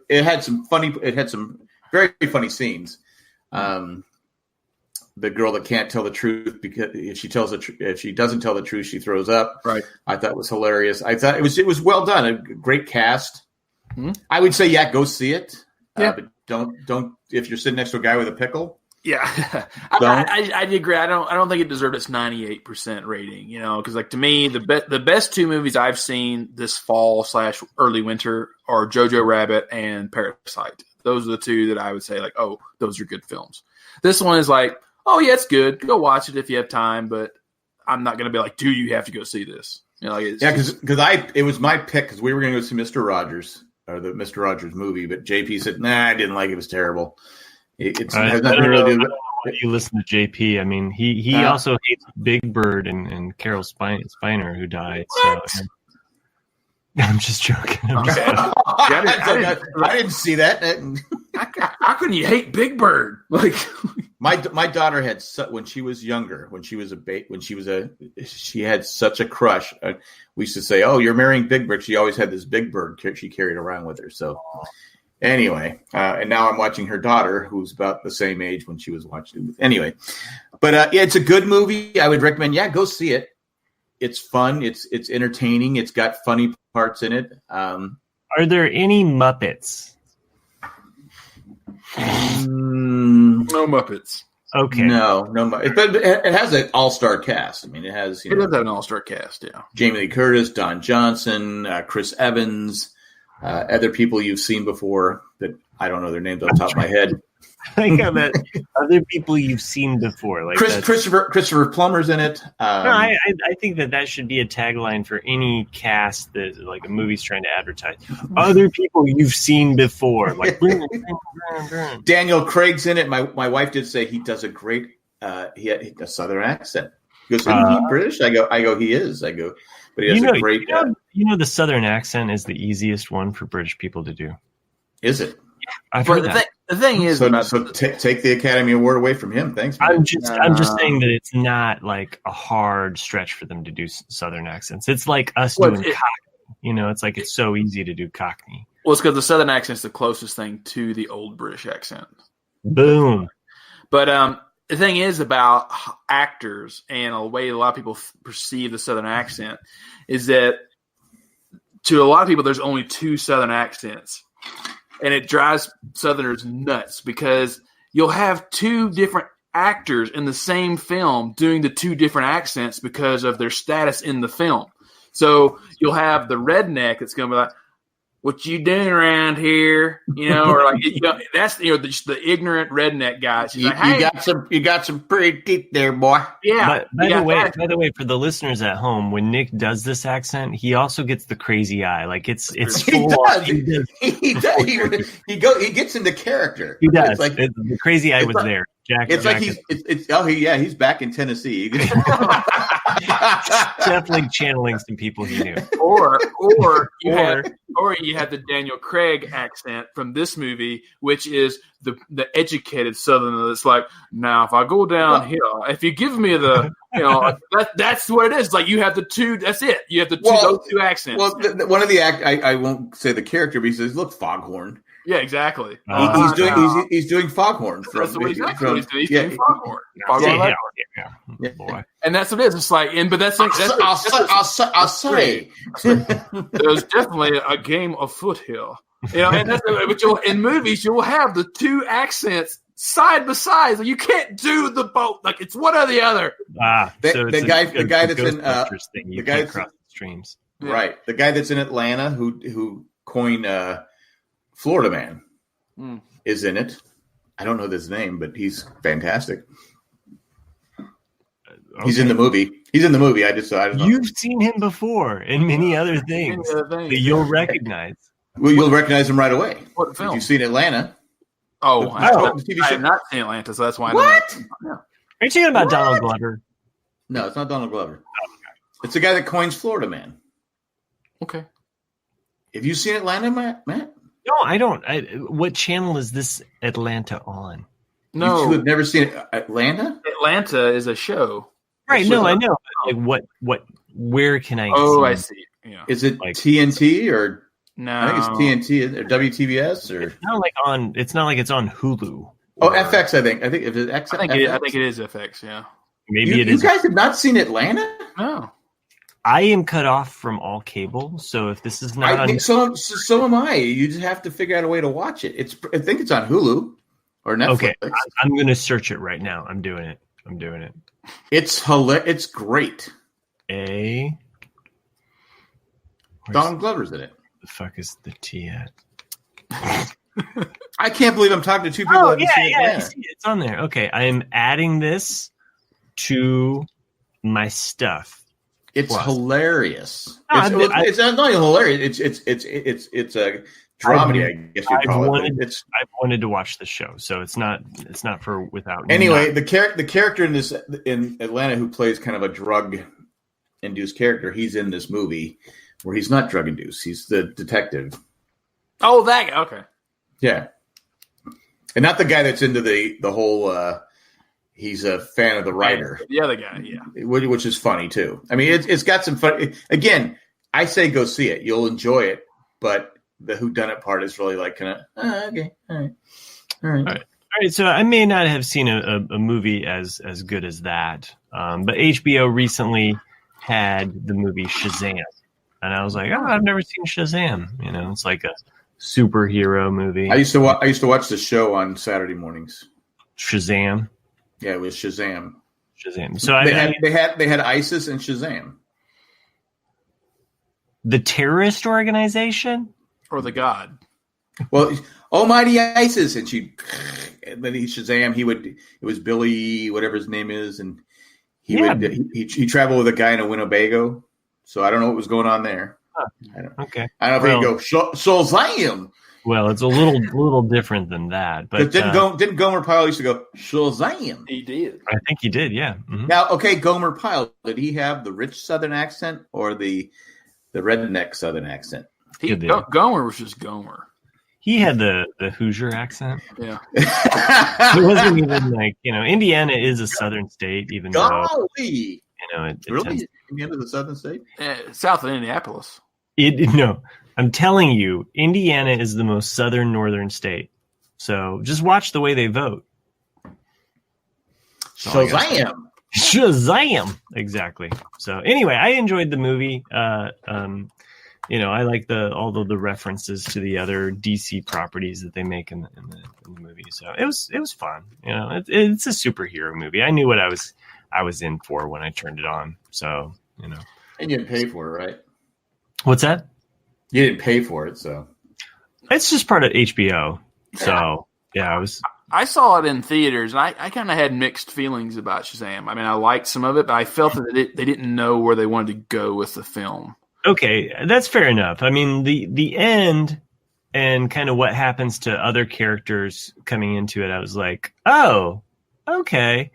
had some funny. It had some very funny scenes. The girl that can't tell the truth because if she doesn't tell the truth, she throws up.
Right.
I thought it was hilarious. I thought it was well done. A great cast. Mm-hmm. I would say, go see it.
Yeah.
But don't if you're sitting next to a guy with a pickle.
Yeah. I agree. I don't think it deserved its 98% rating, because to me, the best two movies I've seen this fall / early winter are Jojo Rabbit and Parasite. Those are the two that I would say those are good films. This one is like, oh yeah, it's good. Go watch it if you have time, but I'm not going to be like, dude, you have to go see this.
Because it was my pick because we were going to go see Mr. Rogers or the Mr. Rogers movie, but JP said, nah, I didn't like it. It was terrible. It has nothing to really do with it.
You listen to JP. I mean, he also hates Big Bird and Carol Spiner, who died.
What?
So I'm just joking.
I didn't see that.
How can you hate Big Bird? Like
my daughter had when she was younger, she had such a crush. We used to say, "Oh, you're marrying Big Bird." She always had this Big Bird she carried around with her. So anyway, and now I'm watching her daughter, who's about the same age when she was watching it. Anyway, but it's a good movie. I would recommend. Yeah, go see it. It's fun. It's entertaining. It's got funny parts in it.
Are there any Muppets?
No Muppets.
Okay. No Muppets. But it has an all-star cast. I mean, it has.
It does have an all-star cast. Yeah.
Jamie Lee Curtis, Don Johnson, Chris Evans, other people you've seen before that I don't know their names off the top of my head.
I got that. Other people you've seen before, like
Christopher Plummer's in it.
No, I think that should be a tagline for any cast that like a movie's trying to advertise. Other people you've seen before, like
Daniel Craig's in it. My wife did say he does a great. He had a Southern accent. He goes, "Isn't he British?" I go, he is. I go, but he has a great.
The Southern accent is the easiest one for British people to do.
Is it?
I've heard that.
The thing is,
so take the Academy Award away from him. Thanks. Man.
I'm just saying that it's not like a hard stretch for them to do Southern accents. It's like us doing Cockney. It's like it's so easy to do Cockney.
Well, it's because the Southern accent is the closest thing to the old British accent.
Boom.
But the thing is about actors and the way a lot of people perceive the Southern accent is that to a lot of people, there's only two Southern accents. And it drives Southerners nuts because you'll have two different actors in the same film doing the two different accents because of their status in the film. So you'll have the redneck that's going to be like, "What you doing around here?" Or like, that's the ignorant redneck guy. She's like, "Hey,
you got some pretty teeth there, boy."
Yeah.
By the way, for the listeners at home, when Nick does this accent, he also gets the crazy eye. Like it's full on.
He gets into character.
He does. Like the crazy eye was there.
He's back in Tennessee.
Definitely channeling some people he knew.
Or you had the Daniel Craig accent from this movie, which is the educated Southerner that's like, "Now if I go down here, if you give me the that's what it is. Like you have the two. That's it. You have those two accents."
Well, one of the I won't say the character, but he says, "Look, Foghorn."
Yeah, exactly.
He's doing Foghorn.
He's doing Foghorn.
Boy.
And that's what it is. It's like, I'll say. There's definitely a game afoot here. And that's but in movies you'll have the two accents side by side. So you can't do the both. Like it's one or the other.
The guy that's in
the guy across the streams.
Right. The guy that's in Atlanta who coined Florida Man is in it. I don't know his name, but he's fantastic. Okay. He's in the movie. I don't know.
You've seen him before in many other things that you'll recognize.
Well, you'll recognize him right away.
What film?
If you've seen Atlanta.
I have not seen Atlanta, so that's why I
What?
Are you talking about Donald Glover?
No, it's not Donald Glover. It's the guy that coins Florida Man.
Okay.
Have you seen Atlanta, Matt?
No, I don't. What channel is this Atlanta on?
No.
You have never seen Atlanta?
Atlanta is a show.
Right, no, I know. But like where can I
see? I see. Yeah.
Is it like TNT or
no?
I think it's TNT or WTBS or
it's not like it's on Hulu.
Oh, FX, I think. I think if it's X,
I think it is FX, yeah.
Maybe it is.
You guys have not seen Atlanta?
No.
I am cut off from all cable, so if this is not
so am I. You just have to figure out a way to watch it. I think it's on Hulu or Netflix. Okay,
I'm going to search it right now. I'm doing it.
It's hilarious. It's great. Donald Glover's in it.
The fuck is the T at?
I can't believe I'm talking to two people.
It's on there. Okay, I am adding this to my stuff.
It's hilarious. It's not only hilarious. It's a dramedy. I guess you'd call it.
I've wanted to watch the show, so it's not for without.
Anyway, the character in Atlanta who plays kind of a drug-induced character, he's in this movie where he's not drug-induced. He's the detective.
Oh, that guy. Okay.
Yeah. And not the guy that's into the whole. He's a fan of the writer.
The other guy, yeah,
which is funny too. I mean, it's got some fun. Again, I say go see it. You'll enjoy it, but the whodunit part is really like kind of okay, all right.
So I may not have seen a movie as good as that, but HBO recently had the movie Shazam, and I was like, oh, I've never seen Shazam. You know, it's like a superhero movie.
I used to watch the show on Saturday mornings.
Shazam.
Yeah, it was Shazam.
So
they had ISIS and Shazam.
The terrorist organization
or the god.
Well, almighty ISIS, and then Shazam. It was Billy, whatever his name is, and he traveled with a guy in a Winnebago. So I don't know what was going on there.
Huh.
I don't
Well,
know if he'd go Shazam.
Well, it's a little different than that. But
didn't Gomer Pyle used to go Shazam?
He did.
I think he did. Yeah. Mm-hmm.
Now, okay, Gomer Pyle, did he have the rich Southern accent or the redneck Southern accent?
Gomer was just Gomer.
He had the Hoosier accent.
Yeah.
It wasn't even like, Indiana is a southern state, even though it
really Indiana the southern state?
South of Indianapolis.
No, I'm telling you, Indiana is the most southern northern state. So just watch the way they vote. Shazam! Exactly. So anyway, I enjoyed the movie. I like all the references to the other DC properties that they make in the movie. So it was fun. It's a superhero movie. I knew what I was in for when I turned it on. So
And you didn't pay for it, right?
What's that?
You didn't pay for it, so
it's just part of HBO. So yeah,
I saw it in theaters, and I kind of had mixed feelings about Shazam. I mean, I liked some of it, but I felt that they didn't know where they wanted to go with the film.
Okay, that's fair enough. I mean, the end and kind of what happens to other characters coming into it, I was like, oh, okay.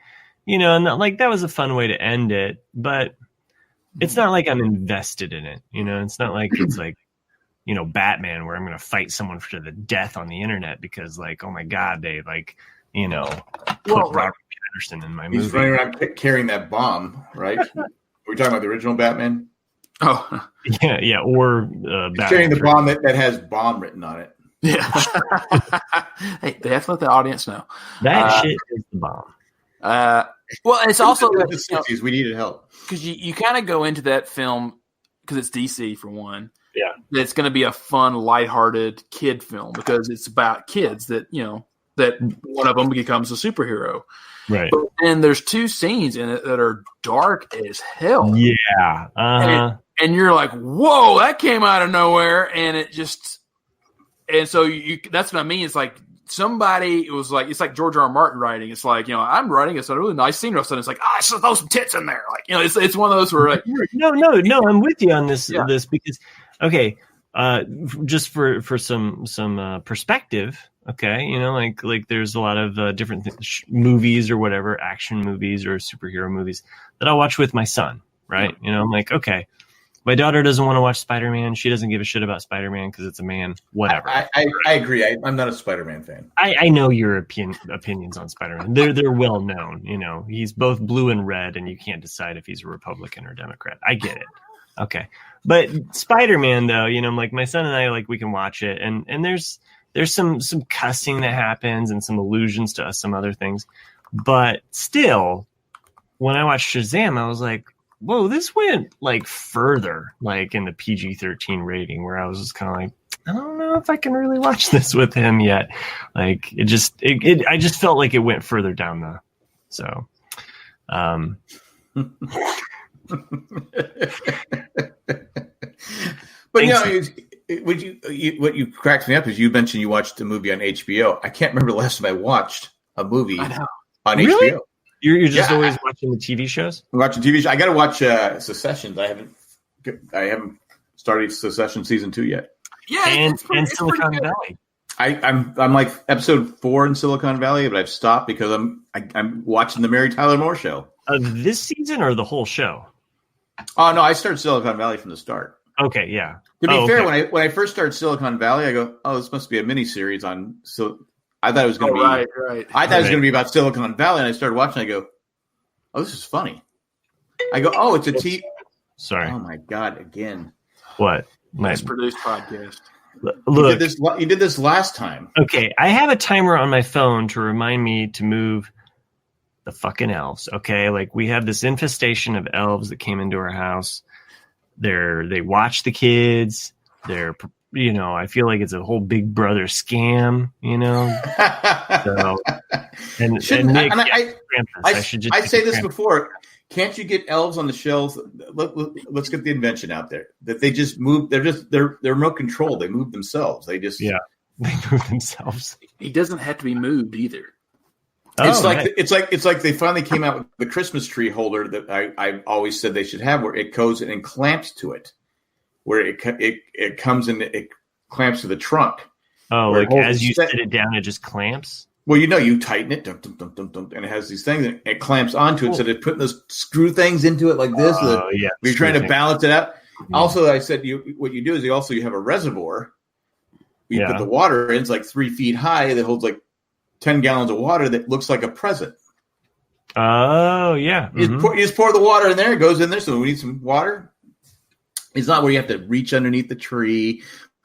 And like that was a fun way to end it, but it's not like I'm invested in it. It's not like it's like, Batman, where I'm going to fight someone to the death on the internet because, like, oh my God, they put Robert Pattinson in my movie.
He's running around carrying that bomb, right? We're talking about the original Batman.
Oh,
yeah, or
Batman carrying the bomb that has bomb written on it.
Yeah. Hey, they have to let the audience know
that shit is the bomb.
Well, it's also
the 60s. We needed help
because you kind of go into that film because it's DC for one.
Yeah,
it's going to be a fun, lighthearted kid film because it's about kids that that one of them becomes a superhero.
Right.
But then there's two scenes in it that are dark as hell.
Yeah.
And you're like, whoa, that came out of nowhere, and it just so that's what I mean. It's like. It's like George R. R. Martin writing. It's like, I'm writing a really nice scene. All of a sudden, it's like, I should throw some tits in there. Like, it's one of those where like,
no, I'm with you on this, this because, okay, just for some perspective, okay, like there's a lot of different movies or whatever, action movies or superhero movies that I'll watch with my son, right? I'm like, okay. My daughter doesn't want to watch Spider-Man. She doesn't give a shit about Spider-Man because it's a man. Whatever.
I agree. I'm not a Spider-Man fan.
I know your opinions on Spider-Man. They're well known. He's both blue and red, and you can't decide if he's a Republican or Democrat. I get it. Okay, but Spider-Man though, like my son and I, like we can watch it, and there's some cussing that happens and some allusions to some other things, but still, when I watched Shazam, I was like, whoa, this went like further, like in the PG-13 rating, where I was just kind of like, I don't know if I can really watch this with him yet. Like I just felt like it went further down
But what you cracked me up is you mentioned you watched a movie on HBO. I can't remember the last time I watched a movie on
really?
HBO.
You're just always watching the TV shows?
I'm watching TV shows. I got to watch Succession. I haven't started Succession season 2 yet.
Yeah,
and Silicon Valley.
I'm like episode 4 in Silicon Valley, but I've stopped because I'm watching the Mary Tyler Moore show.
This season or the whole show?
Oh no, I started Silicon Valley from the start.
Okay, yeah.
To be fair, when I first started Silicon Valley, I go, oh, this must be a mini series on I thought it was going to be
right.
I thought it was going to be about Silicon Valley, and I started watching. I go, "Oh, this is funny." I go, "Oh, it's a T."
Sorry.
Oh my God! Again.
What?
Mass produced podcast.
Look,
you did this last time.
Okay, I have a timer on my phone to remind me to move the fucking elves. Okay, like we have this infestation of elves that came into our house. They watch the kids. They're, I feel like it's a whole Big Brother scam. So, I say this before. Can't you get elves on the shelves? Let's get the invention out there that they just move. They're remote control. They move themselves. They move themselves.
He doesn't have to be moved either.
It's like they finally came out with the Christmas tree holder that I always said they should have, where it goes and clamps to it, where it comes and it clamps to the trunk.
Oh, like as you set it down, it just clamps.
Well, you tighten it, dum, dum, dum, dum, dum, and it has these things, and it clamps onto it. So they're putting those screw things into it like this. You're trying to balance it out. Mm-hmm. Also, I said what you do is you have a reservoir. You put the water in. It's like 3 feet high that holds like 10 gallons of water that looks like a present.
Oh, yeah.
Mm-hmm. You just pour the water in there. It goes in there. So we need some water. It's not where you have to reach underneath the tree.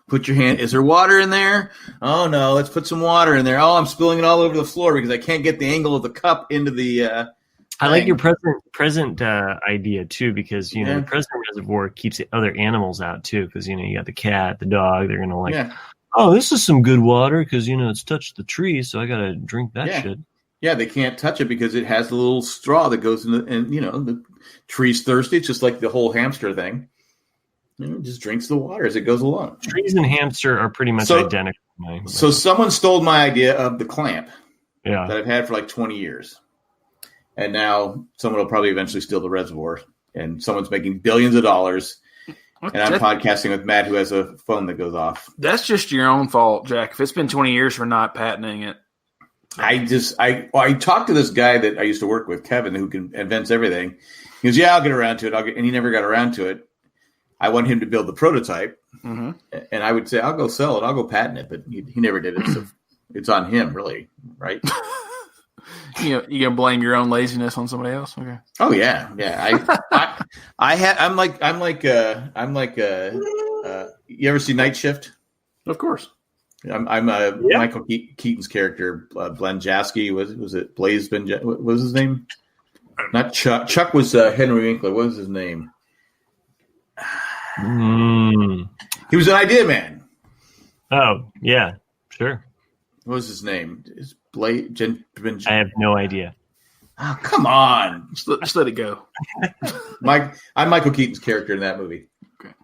Put your hand. Is there water in there? Oh, no. Let's put some water in there. Oh, I'm spilling it all over the floor because I can't get the angle of the cup into the
I like your present idea, too, because, the present reservoir keeps the other animals out, too, because, you got the cat, the dog. They're going to oh, this is some good water because, it's touched the tree, so I got to drink that shit.
Yeah, they can't touch it because it has a little straw that goes in the tree's thirsty. It's just like the whole hamster thing. It just drinks the water as it goes along.
Trees and hamster are pretty much identical.
So someone stole my idea of the clamp that I've had for like 20 years. And now someone will probably eventually steal the reservoir. And someone's making billions of dollars. And I'm podcasting with Matt, who has a phone that goes off.
That's just your own fault, Jack. If it's been 20 years for not patenting it.
I talked to this guy that I used to work with, Kevin, who invents everything. He goes, I'll get around to it. And he never got around to it. I want him to build the prototype, and I would say, I'll go sell it. I'll go patent it, but he never did it. So it's on him, really, right?
You gonna blame your own laziness on somebody else? Okay.
Oh yeah. I'm like. You ever see Night Shift?
Of course.
I'm Michael Keaton's character, Glenn Jasky. Was it Blaze? What was his name? Not Chuck. Chuck was Henry Winkler. What was his name? He was an idea man.
Oh, yeah, sure.
What was his name? Is Blaze?
I have no idea.
Oh, come on.
Just let it go.
I'm Michael Keaton's character in that movie.
Okay.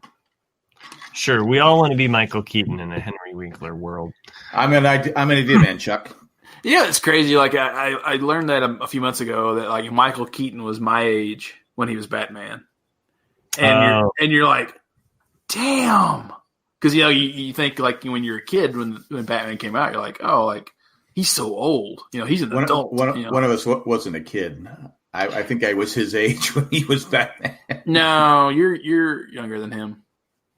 Sure, we all want to be Michael Keaton in a Henry Winkler world.
I'm an idea man, Chuck.
Yeah, it's crazy. Like I learned that a few months ago that like Michael Keaton was my age when he was Batman. And you're like, damn, because you think like when you're a kid when Batman came out, you're like, oh, like he's so old, he's an adult.
One of us wasn't a kid. I think I was his age when he was Batman.
No, you're younger than him.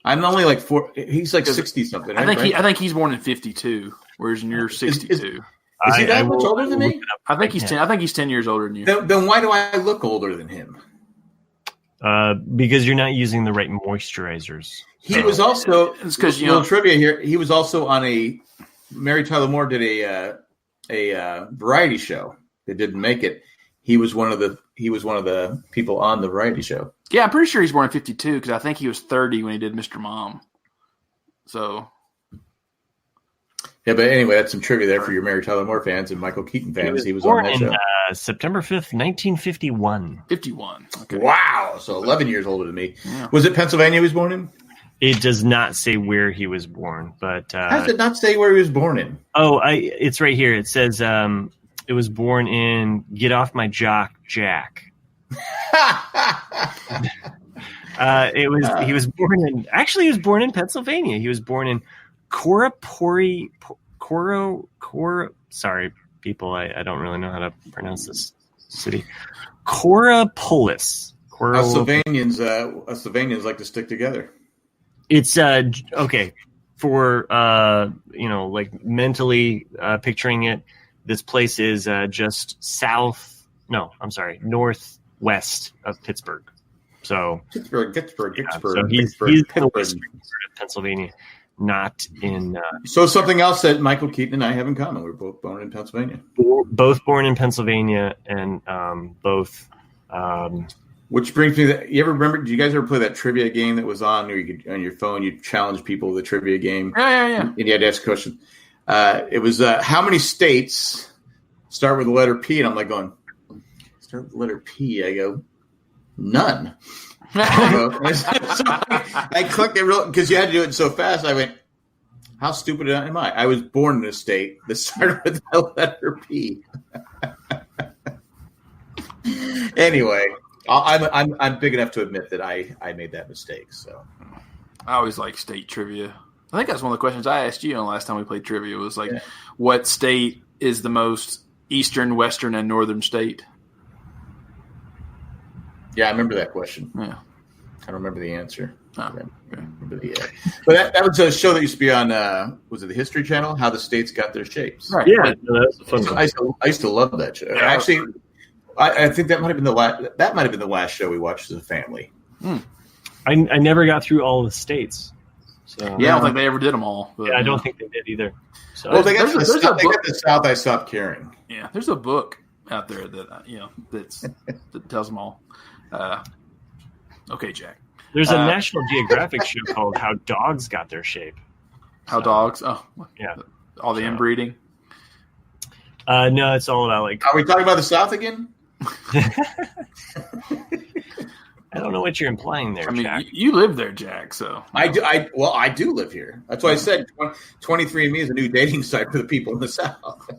I'm only like 4. He's like 60 something.
I think he's born in 52, whereas you're 62.
Is he that much older than me?
I think he's 10. I think he's 10 years older than you.
Then why do I look older than him?
Because you're not using the right moisturizers.
He was also,
it's because
little trivia here. He was also on Mary Tyler Moore did a variety show that didn't make it. He was one of the people on the variety show.
Yeah, I'm pretty sure he's born in 52 because I think he was 30 when he did Mr. Mom. So.
Yeah, but anyway, that's some trivia there for your Mary Tyler Moore fans and Michael Keaton fans. He was on that show.
September 5th, 1951.
51. Okay.
Wow. So 11 years older than me. Yeah. Was it Pennsylvania he was born in?
It does not say where he was born, but
how does it not say where he was born in?
Oh, it's right here. It says it was born in Get Off My Jock, Jack. He was born in Pennsylvania. He was born in sorry, people, I don't really know how to pronounce this city. Corapolis.
Sylvanians like to stick together.
It's okay. for like mentally picturing it, this place is just northwest of Pittsburgh. So
Pittsburgh.
So he's in the western part of Pennsylvania, not in.
So something else that Michael Keaton and I have in common: we're both born in Pennsylvania.
Both born in Pennsylvania, and both.
Which brings me to, you ever remember, did you guys ever play that trivia game that was on, where you could, on your phone, you'd challenge people with a trivia game?
Yeah.
And you had to ask a question. It was, how many states start with the letter P? And I'm like going, start with the letter P. I go, none. So I clicked it because you had to do it so fast. I went, how stupid am I? I was born in a state that started with the letter P. Anyway. I'm big enough to admit that I made that mistake. So
I always like state trivia. I think that's one of the questions I asked you on the last time we played trivia was like, what state is the most eastern, western, and northern state?
Yeah, I remember that question.
Yeah,
I don't remember the answer.
Oh,
but that was a show that used to be on. Was it the History Channel? How the states got their shapes.
Right.
Yeah, no, that was a fun one.
I used to love that show.
Yeah,
actually. I think that might have been the last. That might have been the last show we watched as a family.
I never got through all of the states. So
yeah, I don't think they ever did them all. But,
yeah, I don't think they did either. So
well, they got the South. I stopped caring.
Yeah, there's a book out there that that tells them all. Okay, Jack.
There's a National Geographic show called "How Dogs Got Their Shape."
How dogs? Oh,
yeah,
all the inbreeding.
No, it's all about like.
Are we talking about the South again?
I don't know what you're implying there, Jack.
You live there, Jack. So
I do. I do live here. That's why I said 23andMe is a new dating site for the people in the South.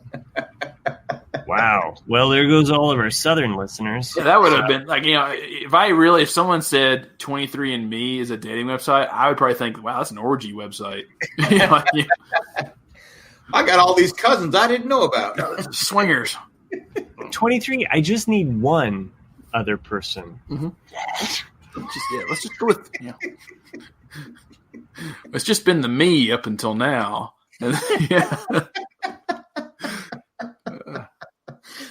Wow. Well, there goes all of our Southern listeners.
Yeah, that would have been like, if someone said 23andMe is a dating website, I would probably think, wow, that's an orgy website.
I got all these cousins I didn't know about.
Swingers.
23. I just need one other person.
Mm-hmm. Let's just go with. It's just been the me up until now.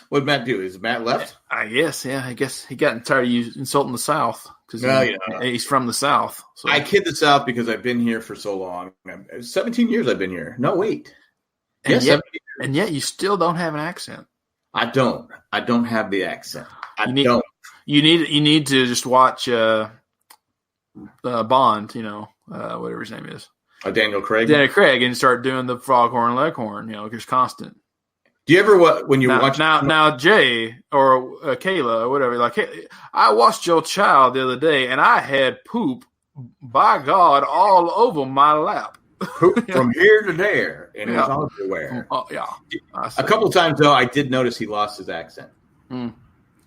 What'd Matt do? Is Matt left?
I guess he got tired of you insulting the South because he's from the South. So.
I kid the South because I've been here for so long. 17 years I've been here. No, wait.
And yet you still don't have an accent.
I don't have the accent.
You need to just watch Bond, whatever his name is.
Daniel Craig.
And start doing the Foghorn Leghorn, just constant.
Do you ever when you watch
now Jay or Kayla or whatever, like, hey, I watched your child the other day and I had poop, by God, all over my lap.
From here to there, and it was everywhere.
Oh, yeah.
A couple of times though, I did notice he lost his accent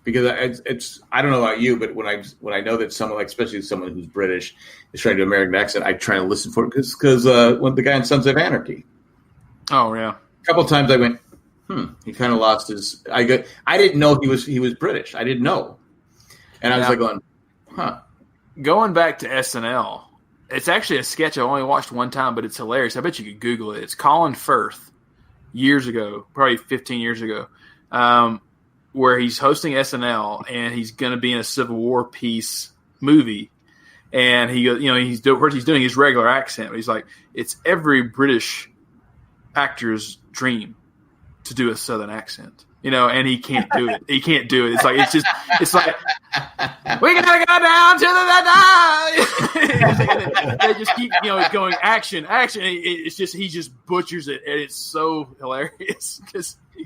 because it's. I don't know about you, but when I know that someone, like especially someone who's British, is trying to do an American accent, I try to listen for it because when the guy in Sons of Anarchy.
Oh yeah.
A couple of times I went, he kind of lost his. I didn't know he was British. I didn't know, and I was like going,
Going back to SNL. It's actually a sketch I only watched one time, but it's hilarious. I bet you could Google it. It's Colin Firth years ago, probably 15 years ago, where he's hosting SNL and he's going to be in a Civil War piece movie. And he goes, he's doing his regular accent, but he's like, it's every British actor's dream to do a Southern accent. And he can't do it. He can't do it. It's like we gotta go down to the. They just keep going action. It's just he just butchers it, and it's so hilarious.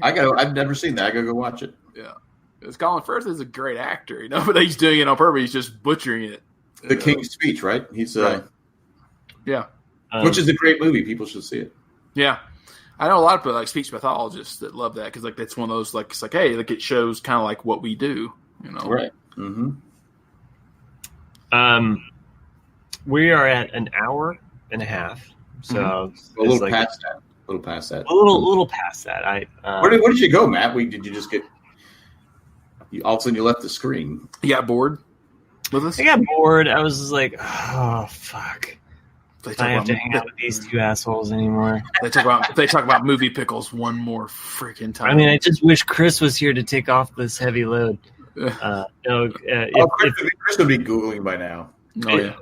I've never seen that. I gotta go watch it.
Yeah, because Colin Firth is a great actor, but he's doing it on purpose. He's just butchering it.
The King's Speech, right? He's
right. Yeah,
which is a great movie. People should see it.
Yeah. I know a lot of people, like speech pathologists, that love that because, that's one of those, it's like, hey, it shows kind of like what we do,
Right. Mm-hmm.
We are at an hour and a half, so
a little past that. A little past that.
A little past that.
Where did you go, Matt? Did you just get? All of a sudden, you left the screen.
You got bored with us?
I got bored. I was just like, oh fuck. I have to hang out with these two assholes anymore.
They talk about movie pickles one more freaking time.
I mean, I just wish Chris was here to take off this heavy load.
Chris would be Googling by now.
Oh, yeah.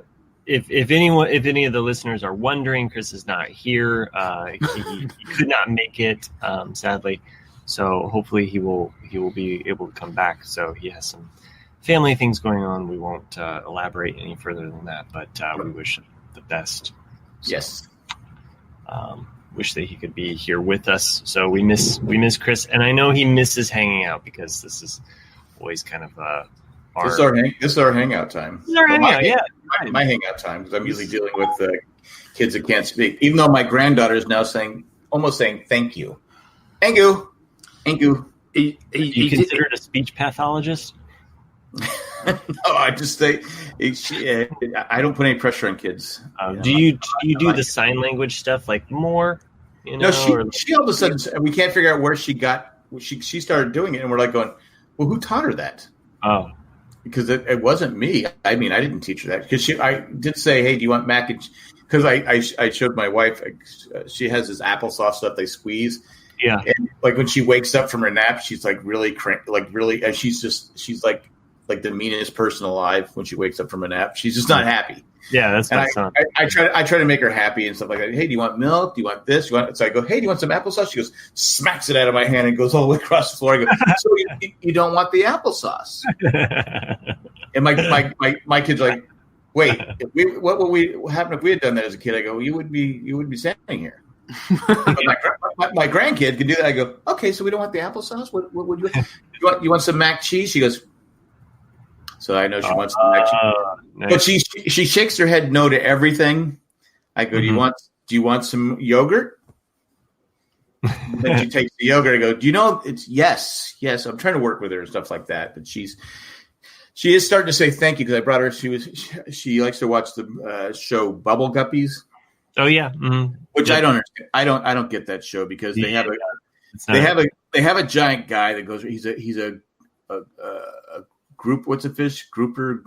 If any of the listeners are wondering, Chris is not here. He could not make it, sadly. So hopefully he will be able to come back. So he has some family things going on. We won't elaborate any further than that, but we wish him the best. So,
yes.
Wish that he could be here with us. So we miss Chris, and I know he misses hanging out because this is always kind of
this is our hangout time.
This is our hangout,
my hangout time, because I'm usually dealing with kids that can't speak. Even though my granddaughter is now almost saying thank you. Thank you. Thank you.
You considered a speech pathologist?
No, I just say I don't put any pressure on kids.
Do you do the sign language stuff like more?
No, she all of a sudden, we can't figure out where she got. She started doing it, and we're like going, well, who taught her that?
Oh,
because it wasn't me. I mean, I didn't teach her that, because I did say, hey, do you want mac and cheese? Because I showed my wife, she has this applesauce stuff they squeeze.
Yeah.
And like when she wakes up from her nap, she's like really she's like the meanest person alive when she wakes up from a nap. She's just not happy.
Yeah, that's my son.
I try to make her happy and stuff like that. Hey, do you want milk? Do you want this? So I go, hey, do you want some applesauce? She goes, smacks it out of my hand and goes all the way across the floor. I go, so you don't want the applesauce? And my kids are like, wait, what would happen if we had done that as a kid? I go, you would be standing here. my grandkid can do that. I go, okay, so we don't want the applesauce. What would you want some mac cheese? She goes. So I know she wants some mac cheese, nice. But she shakes her head no to everything. I go, do you want some yogurt? Then she takes the yogurt. I go, do you know it's yes. I'm trying to work with her and stuff like that, but she is starting to say thank you, because I brought her. She likes to watch the show Bubble Guppies.
Oh yeah,
which I don't understand. I don't get that show, because they have a giant guy that goes. He's a group. What's a fish? Grouper.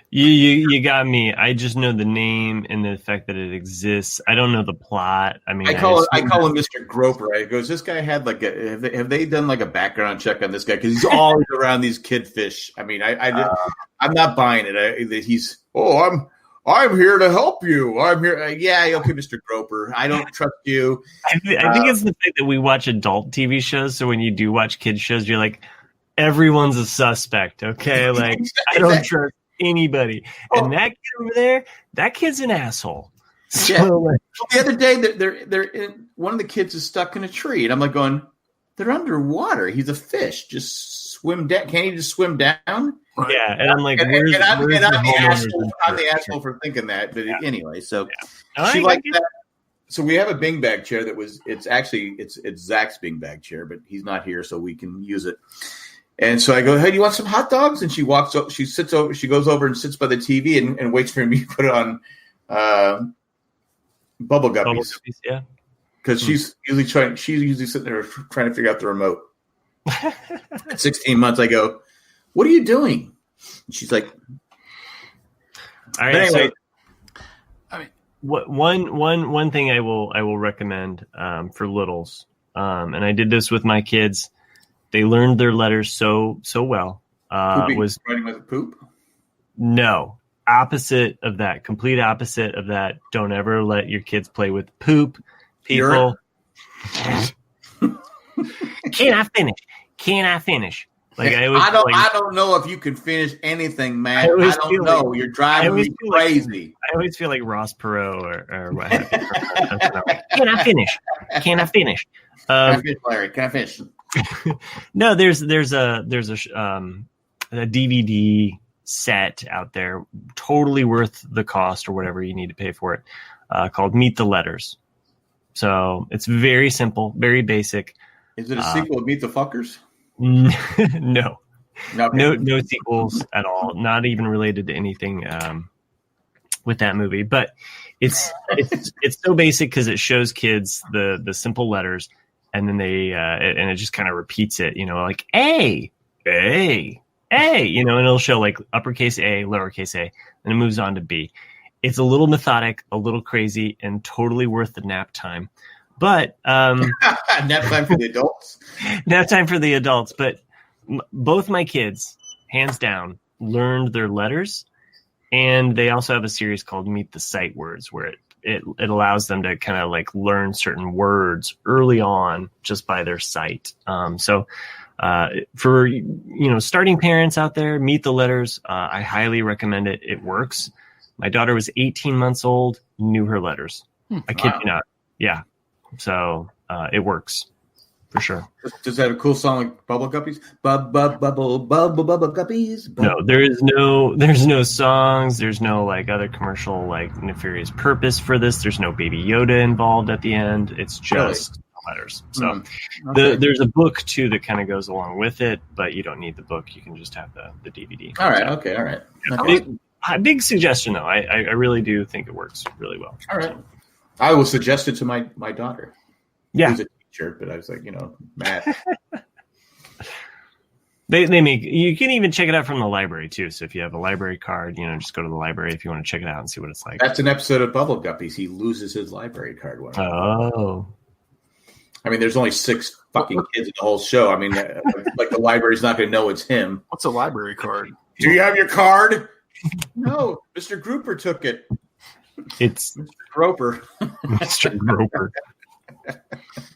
You got me. I just know the name and the fact that it exists. I don't know the plot. I mean, I call
him Mr. Groper. I goes, this guy had like have they done like a background check on this guy, because he's always around these kid fish. I mean, I'm not buying it. I'm here to help you. I'm here. Yeah, okay, Mr. Groper. I don't trust you.
I think it's the fact that we watch adult TV shows. So when you do watch kids shows, you're like, everyone's a suspect. Okay, like I don't trust anybody. And that kid over there, that kid's an asshole. So,
yeah. Well, the other day, they're in, one of the kids is stuck in a tree, and I'm like going, they're underwater. He's a fish. Just swim down. Can't he just swim down?
Yeah, and I'm like, I'm
the asshole for thinking that. But anyway, so she liked that. So we have a beanbag chair it's Zach's beanbag chair, but he's not here, so we can use it. And so I go, hey, do you want some hot dogs? And she walks up, she goes over and sits by the TV and waits for me to put it on Bubble Guppies. Yeah. Because she's usually sitting there trying to figure out the remote. At 16 months, I go, what are you doing? And she's like,
all right. Anyway, so, I mean, one thing I will recommend for littles, and I did this with my kids. They learned their letters so well. Was
writing with a poop?
No, opposite of that. Complete opposite of that. Don't ever let your kids play with poop. People. Can I finish? Like
I don't know if you can finish anything, man. I don't know. You're driving me crazy.
I always feel like Ross Perot or what have you. Can I finish? Can I finish?
Larry, can I finish?
No, there's a DVD set out there, totally worth the cost or whatever you need to pay for it, called Meet the Letters. So it's very simple, very basic.
Is it a sequel of Meet the Fuckers?
No. Okay. No sequels at all. Not even related to anything with that movie. But it's so basic because it shows kids the simple letters, and then and it just kind of repeats it. Like A, and it'll show like uppercase A, lowercase a, and it moves on to B. It's a little methodic, a little crazy, and totally worth the nap time. But
nap time for the adults.
Nap time for the adults. But both my kids, hands down, learned their letters, and they also have a series called Meet the Sight Words, where it allows them to kind of like learn certain words early on just by their sight. So for starting parents out there, Meet the Letters. I highly recommend it. It works. My daughter was 18 months old, knew her letters. I kid you not. Yeah. So it works for sure.
Does it have a cool song like Bubble Guppies? Bubble Guppies.
No, there's no songs. There's no like other commercial like nefarious purpose for this. There's no Baby Yoda involved at the end. It's just letters. So there's a book too that kind of goes along with it, but you don't need the book. You can just have the DVD.
All right. Okay. All right. Okay.
Big suggestion though. I really do think it works really well.
All right. I will suggest it to my daughter.
Yeah.
Who's a teacher, but I was like, Matt.
They make, you can even check it out from the library too. So if you have a library card, just go to the library if you want to check it out and see what it's like.
That's an episode of Bubble Guppies. He loses his library card.
Oh.
I mean, there's only 6 fucking kids in the whole show. I mean, like the library's not going to know it's him.
What's a library card?
Do you have your card? No, Mr. Grouper took it.
It's
Mr. Groper.
Mr. Groper.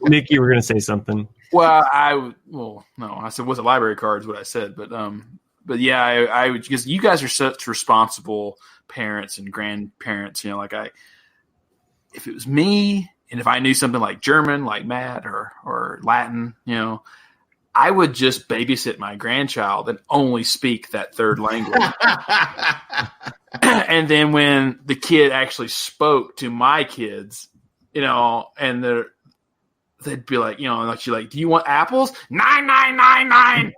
Nick, you were going to say something.
Well, no. I said, what's a library card is what I said. But yeah, I would, because you guys are such responsible parents and grandparents, if it was me and if I knew something like German, like Matt or Latin, I would just babysit my grandchild and only speak that third language. And then when the kid actually spoke to my kids, and they'd be like, do you want apples? 9,999.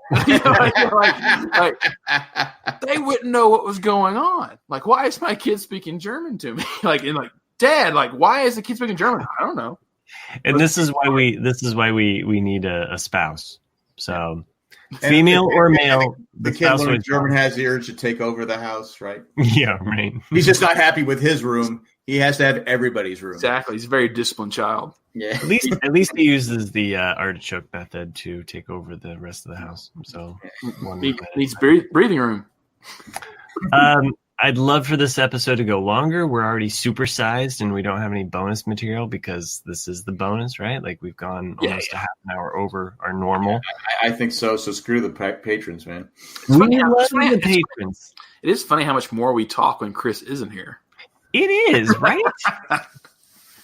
They wouldn't know what was going on. Like, why is my kid speaking German to me? Dad, why is the kid speaking German? I don't know.
And this is why we need a spouse. So, female or male,
the kid when German has the urge to take over the house, right?
Yeah, right.
He's just not happy with his room. He has to have everybody's room.
Exactly. He's a very disciplined child.
Yeah.
At least he uses the artichoke method to take over the rest of the house. So
he needs breathing room.
I'd love for this episode to go longer. We're already supersized and we don't have any bonus material because this is the bonus, right? Like we've gone almost a half an hour over our normal.
I think so. So screw the patrons, man.
We love the patrons.
It is funny how much more we talk when Chris isn't here.
It is, right?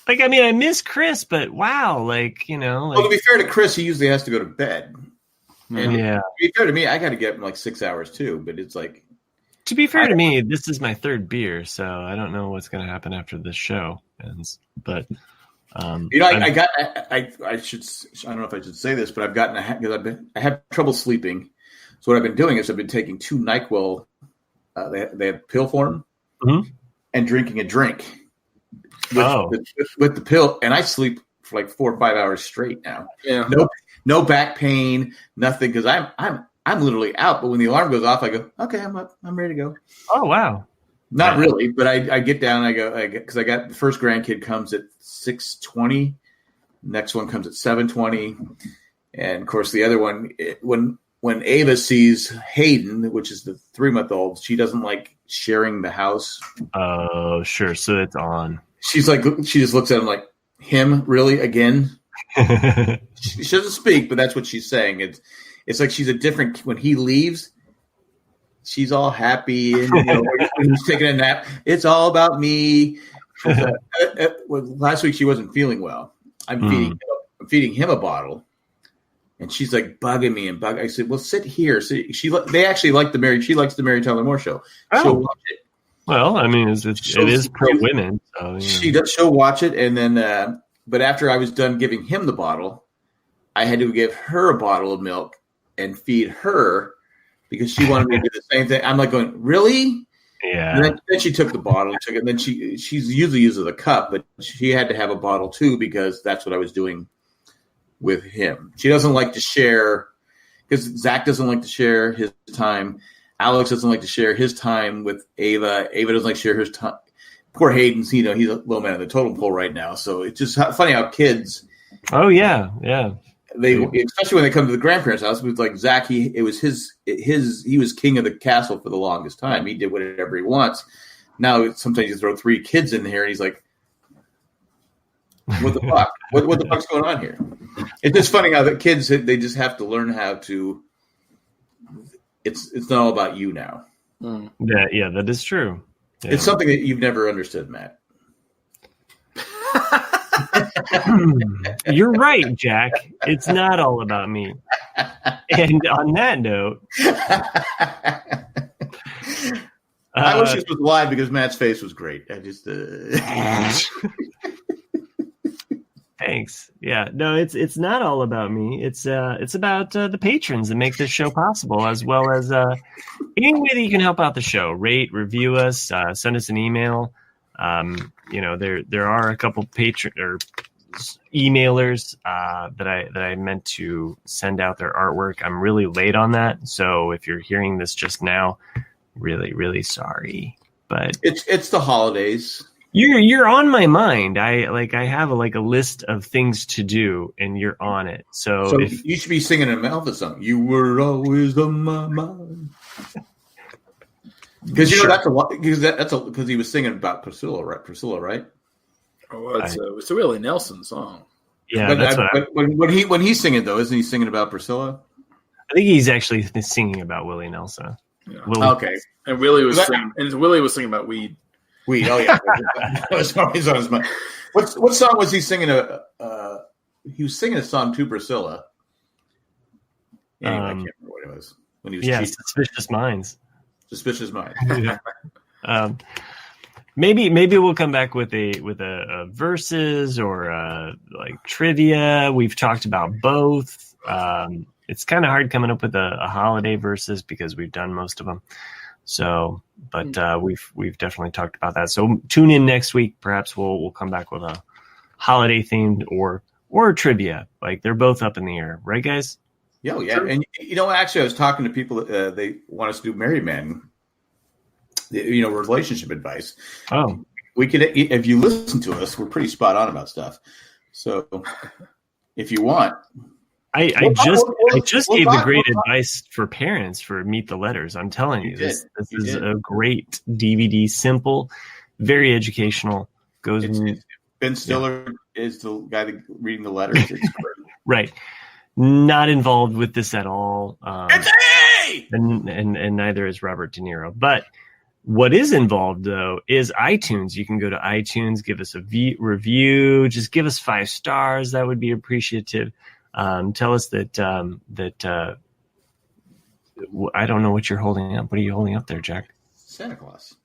I miss Chris, but wow,
Well, to be fair to Chris, he usually has to go to bed. And to be fair to me, I got to get him 6 hours too, but it's like.
To be fair to me, this is my third beer, so I don't know what's going to happen after this show ends. But
I don't know if I should say this, but I've gotten because I have trouble sleeping. So what I've been doing is I've been taking 2 NyQuil. They have pill form, and drinking a drink with the pill, and I sleep for 4 or 5 hours straight now.
Yeah,
no back pain, nothing, because I'm literally out, but when the alarm goes off, I go, okay, I'm up. I'm ready to go.
Oh, wow.
Not really, but I get down and I go, because I got the first grandkid comes at 6:20. Next one comes at 7:20. And of course, the other one, when Ava sees Hayden, which is the 3-month-old, she doesn't like sharing the house.
Oh, sure. So it's on.
She just looks at him like, him, really, again? She doesn't speak, but that's what she's saying. It's like she's a different. When he leaves, she's all happy and when he's taking a nap, it's all about me. Last week she wasn't feeling well. I'm feeding him a bottle, and she's like bugging me and I said, "Well, sit here." So they actually like She likes the Mary Tyler Moore Show.
Oh.
She'll watch it.
Well, I mean, it is pro women. So,
She'll watch it, and then. But after I was done giving him the bottle, I had to give her a bottle of milk and feed her because she wanted me to do the same thing. I'm like going, really?
Yeah.
And then she took the bottle and took it. And then she's usually uses a cup, but she had to have a bottle too because that's what I was doing with him. She doesn't like to share because Zach doesn't like to share his time. Alex doesn't like to share his time with Ava. Ava doesn't like to share his time. poor Hayden's, he's a low man on the totem pole right now. So it's just funny how kids.
Oh yeah.
They, especially when they come to the grandparents' house, it was like Zach. He was king of the castle for the longest time. He did whatever he wants. Now sometimes you throw 3 kids in here, and he's like, "What the fuck? What the fuck's going on here?" It's just funny how the kids, they just have to learn how to. It's not all about you now.
Yeah, that is true. Yeah.
It's something that you've never understood, Matt.
You're right, Jack. It's not all about me. And on that note,
I wish this was live because Matt's face was great. I just
thanks. Yeah, no, it's not all about me. It's about the patrons that make this show possible, as well as any way that you can help out the show. Rate, review us, send us an email. There are a couple patron or emailers that I meant to send out their artwork. I'm really late on that, so if you're hearing this just now, really, really sorry. But
it's the holidays.
You're on my mind. I have a list of things to do, and you're on it. So
you should be singing an Elvis song. You were always on my mind. Because because he was singing about Priscilla, right?
Oh, it's a Willie Nelson song.
Yeah,
but when he's singing though, isn't he singing about Priscilla?
I think he's actually singing about Willie Nelson.
Yeah.
Okay,
and Willie was singing about weed.
Weed. Oh yeah, that was always on his mind. What song was he singing? He was singing a song to Priscilla. Anyway, I can't remember what it was when he was.
Yeah, Suspicious Minds.
Suspicious Mind.
Yeah. Maybe we'll come back with a verses or trivia. We've talked about both. It's kind of hard coming up with a holiday verses because we've done most of them. So, but we've definitely talked about that. So tune in next week. Perhaps we'll come back with a holiday themed or trivia. Like they're both up in the air, right, guys?
Yeah, and actually, I was talking to people. They want us to do Married Men, relationship advice.
Oh,
we could, if you listen to us, we're pretty spot on about stuff. So, if you want,
I just gave the great advice for parents for Meet the Letters. I'm telling you, this is a great DVD, simple, very educational.
Ben Stiller is the guy reading the letters. It's great.
Right. Not involved with this at all. And neither is Robert De Niro. But what is involved, though, is iTunes. You can go to iTunes, give us a review, just give us 5 stars. That would be appreciative. Tell us that I don't know what you're holding up. What are you holding up there, Jack?
Santa Claus.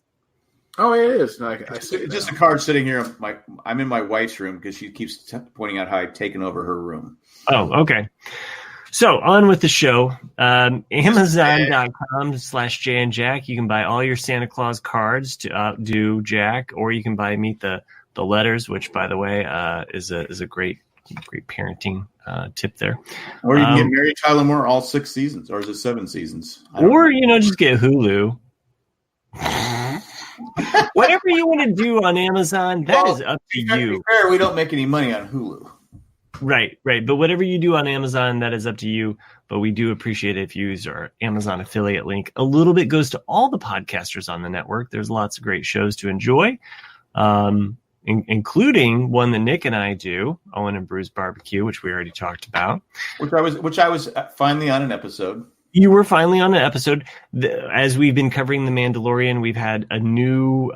Oh, it is. No,
it's just a card sitting here. I'm in my wife's room because she keeps pointing out how I've taken over her room.
Oh, okay. So on with the show. Amazon.com/JandJack. You can buy all your Santa Claus cards to outdo Jack, or you can buy Meet the Letters, which, by the way, is a great parenting tip there.
Or you can get Mary Tyler Moore all 6 seasons, or is it 7 seasons?
Or just get Hulu. Whatever you want to do on Amazon, that is up to you.
Fair, we don't make any money on Hulu.
Right. But whatever you do on Amazon, that is up to you. But we do appreciate it if you use our Amazon affiliate link. A little bit goes to all the podcasters on the network. There's lots of great shows to enjoy, including one that Nick and I do, Owen and Bruce Barbecue, which we already talked about.
Which I was finally on an episode.
You were finally on an episode. As we've been covering The Mandalorian, we've had a new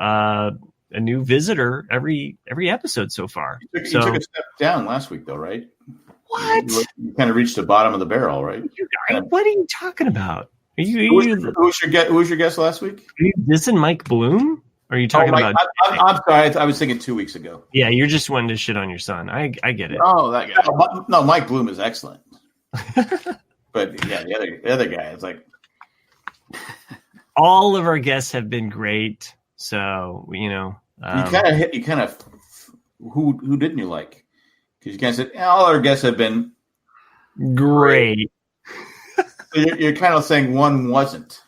visitor every episode so far.
You took a step down last week, though, right?
What?
You kind of reached the bottom of the barrel, right?
What are you talking about?
Who was your guest last week?
Are you dissing Mike Bloom? Or are you talking about?
I'm sorry. I was thinking 2 weeks ago.
Yeah, you're just wanting to shit on your son. I get it.
Oh, that guy.
No, Mike Bloom is excellent. But yeah, the other guy is like.
All of our guests have been great, so
you kind of who didn't you like? Because you kind of said all our guests have been
great.
So you're kind of saying one wasn't.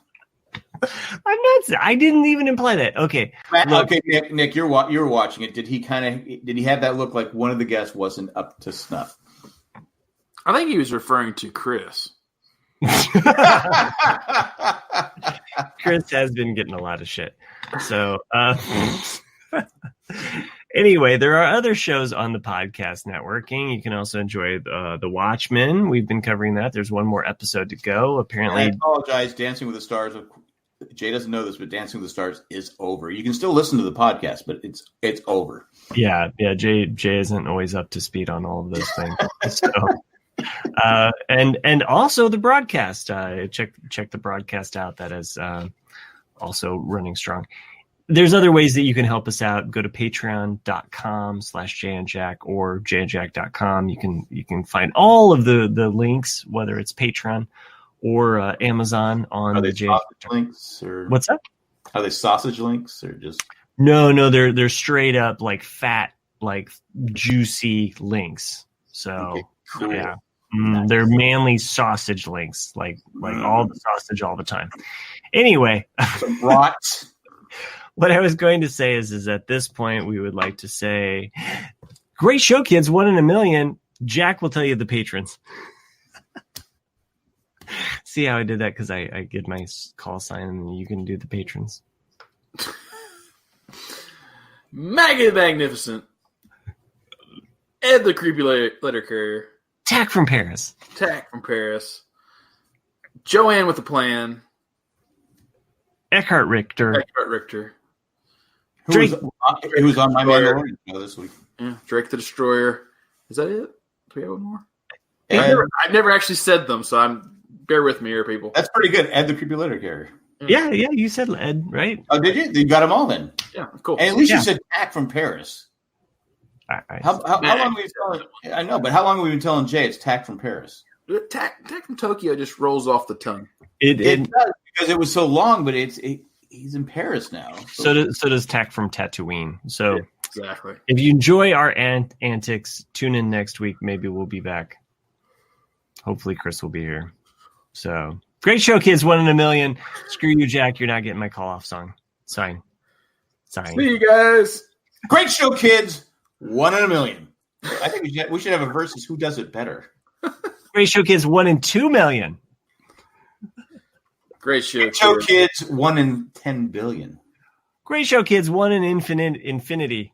I'm not I didn't even imply that. Okay.
Okay, Nick, you're watching it. Did he have that look like one of the guests wasn't up to snuff?
I think he was referring to Chris.
Chris has been getting a lot of shit. So, anyway, there are other shows on the podcast networking. You can also enjoy The Watchmen. We've been covering that. There's one more episode to go. Apparently,
I apologize. Dancing with the Stars. Jay doesn't know this, but Dancing with the Stars is over. You can still listen to the podcast, but it's over.
Yeah. Jay isn't always up to speed on all of those things. So. And also the broadcast. Check the broadcast out. That is also running strong. There's other ways that you can help us out. Go to patreon.com/jayandjack or jayandjack.com. You can find all of the links, whether it's Patreon or Amazon on
Are they
the
sausage links or
what's that?
Are they sausage links or just
No, they're straight up like fat, like juicy links. So
okay, cool.
Yeah. They're manly sausage links, like all the sausage all the time. Anyway,
rot.
What I was going to say is at this point we would like to say, great show, kids! 1 in a million. Jack will tell you the patrons. See how I did that because I get my call sign and you can do the patrons.
Maggie the Magnificent, Ed the Creepy Letter Carrier.
Tack from Paris.
Joanne with a Plan.
Eckhart Richter.
Who was on my Mandalorian show this week.
Yeah, Drake the Destroyer. Is that it? Do we have one more? I've never actually said them, so bear with me here, people.
That's pretty good. Ed the Creepy Letter Carrier.
Yeah, you said Ed, right?
Oh, did you? You got them all then?
Yeah, cool.
And at least you said Tack from Paris. How long have we been telling? I know, but how long have we been telling Jay it's Tack from Paris?
Tack from Tokyo just rolls off the tongue.
It does because it was so long, but he's in Paris now.
So does Tack from Tatooine. So
yeah, exactly.
If you enjoy our antics, tune in next week. Maybe we'll be back. Hopefully, Chris will be here. So great show, kids! 1 in a million. Screw you, Jack. You're not getting my call off song. Sign.
See you guys.
Great show, kids! 1 in a million. I think we should have a versus. Who does it better?
Great show, kids. 1 in 2 million.
Great show,
kids. 1 in 10 billion.
Great show, kids. 1 in infinity.
Infinity.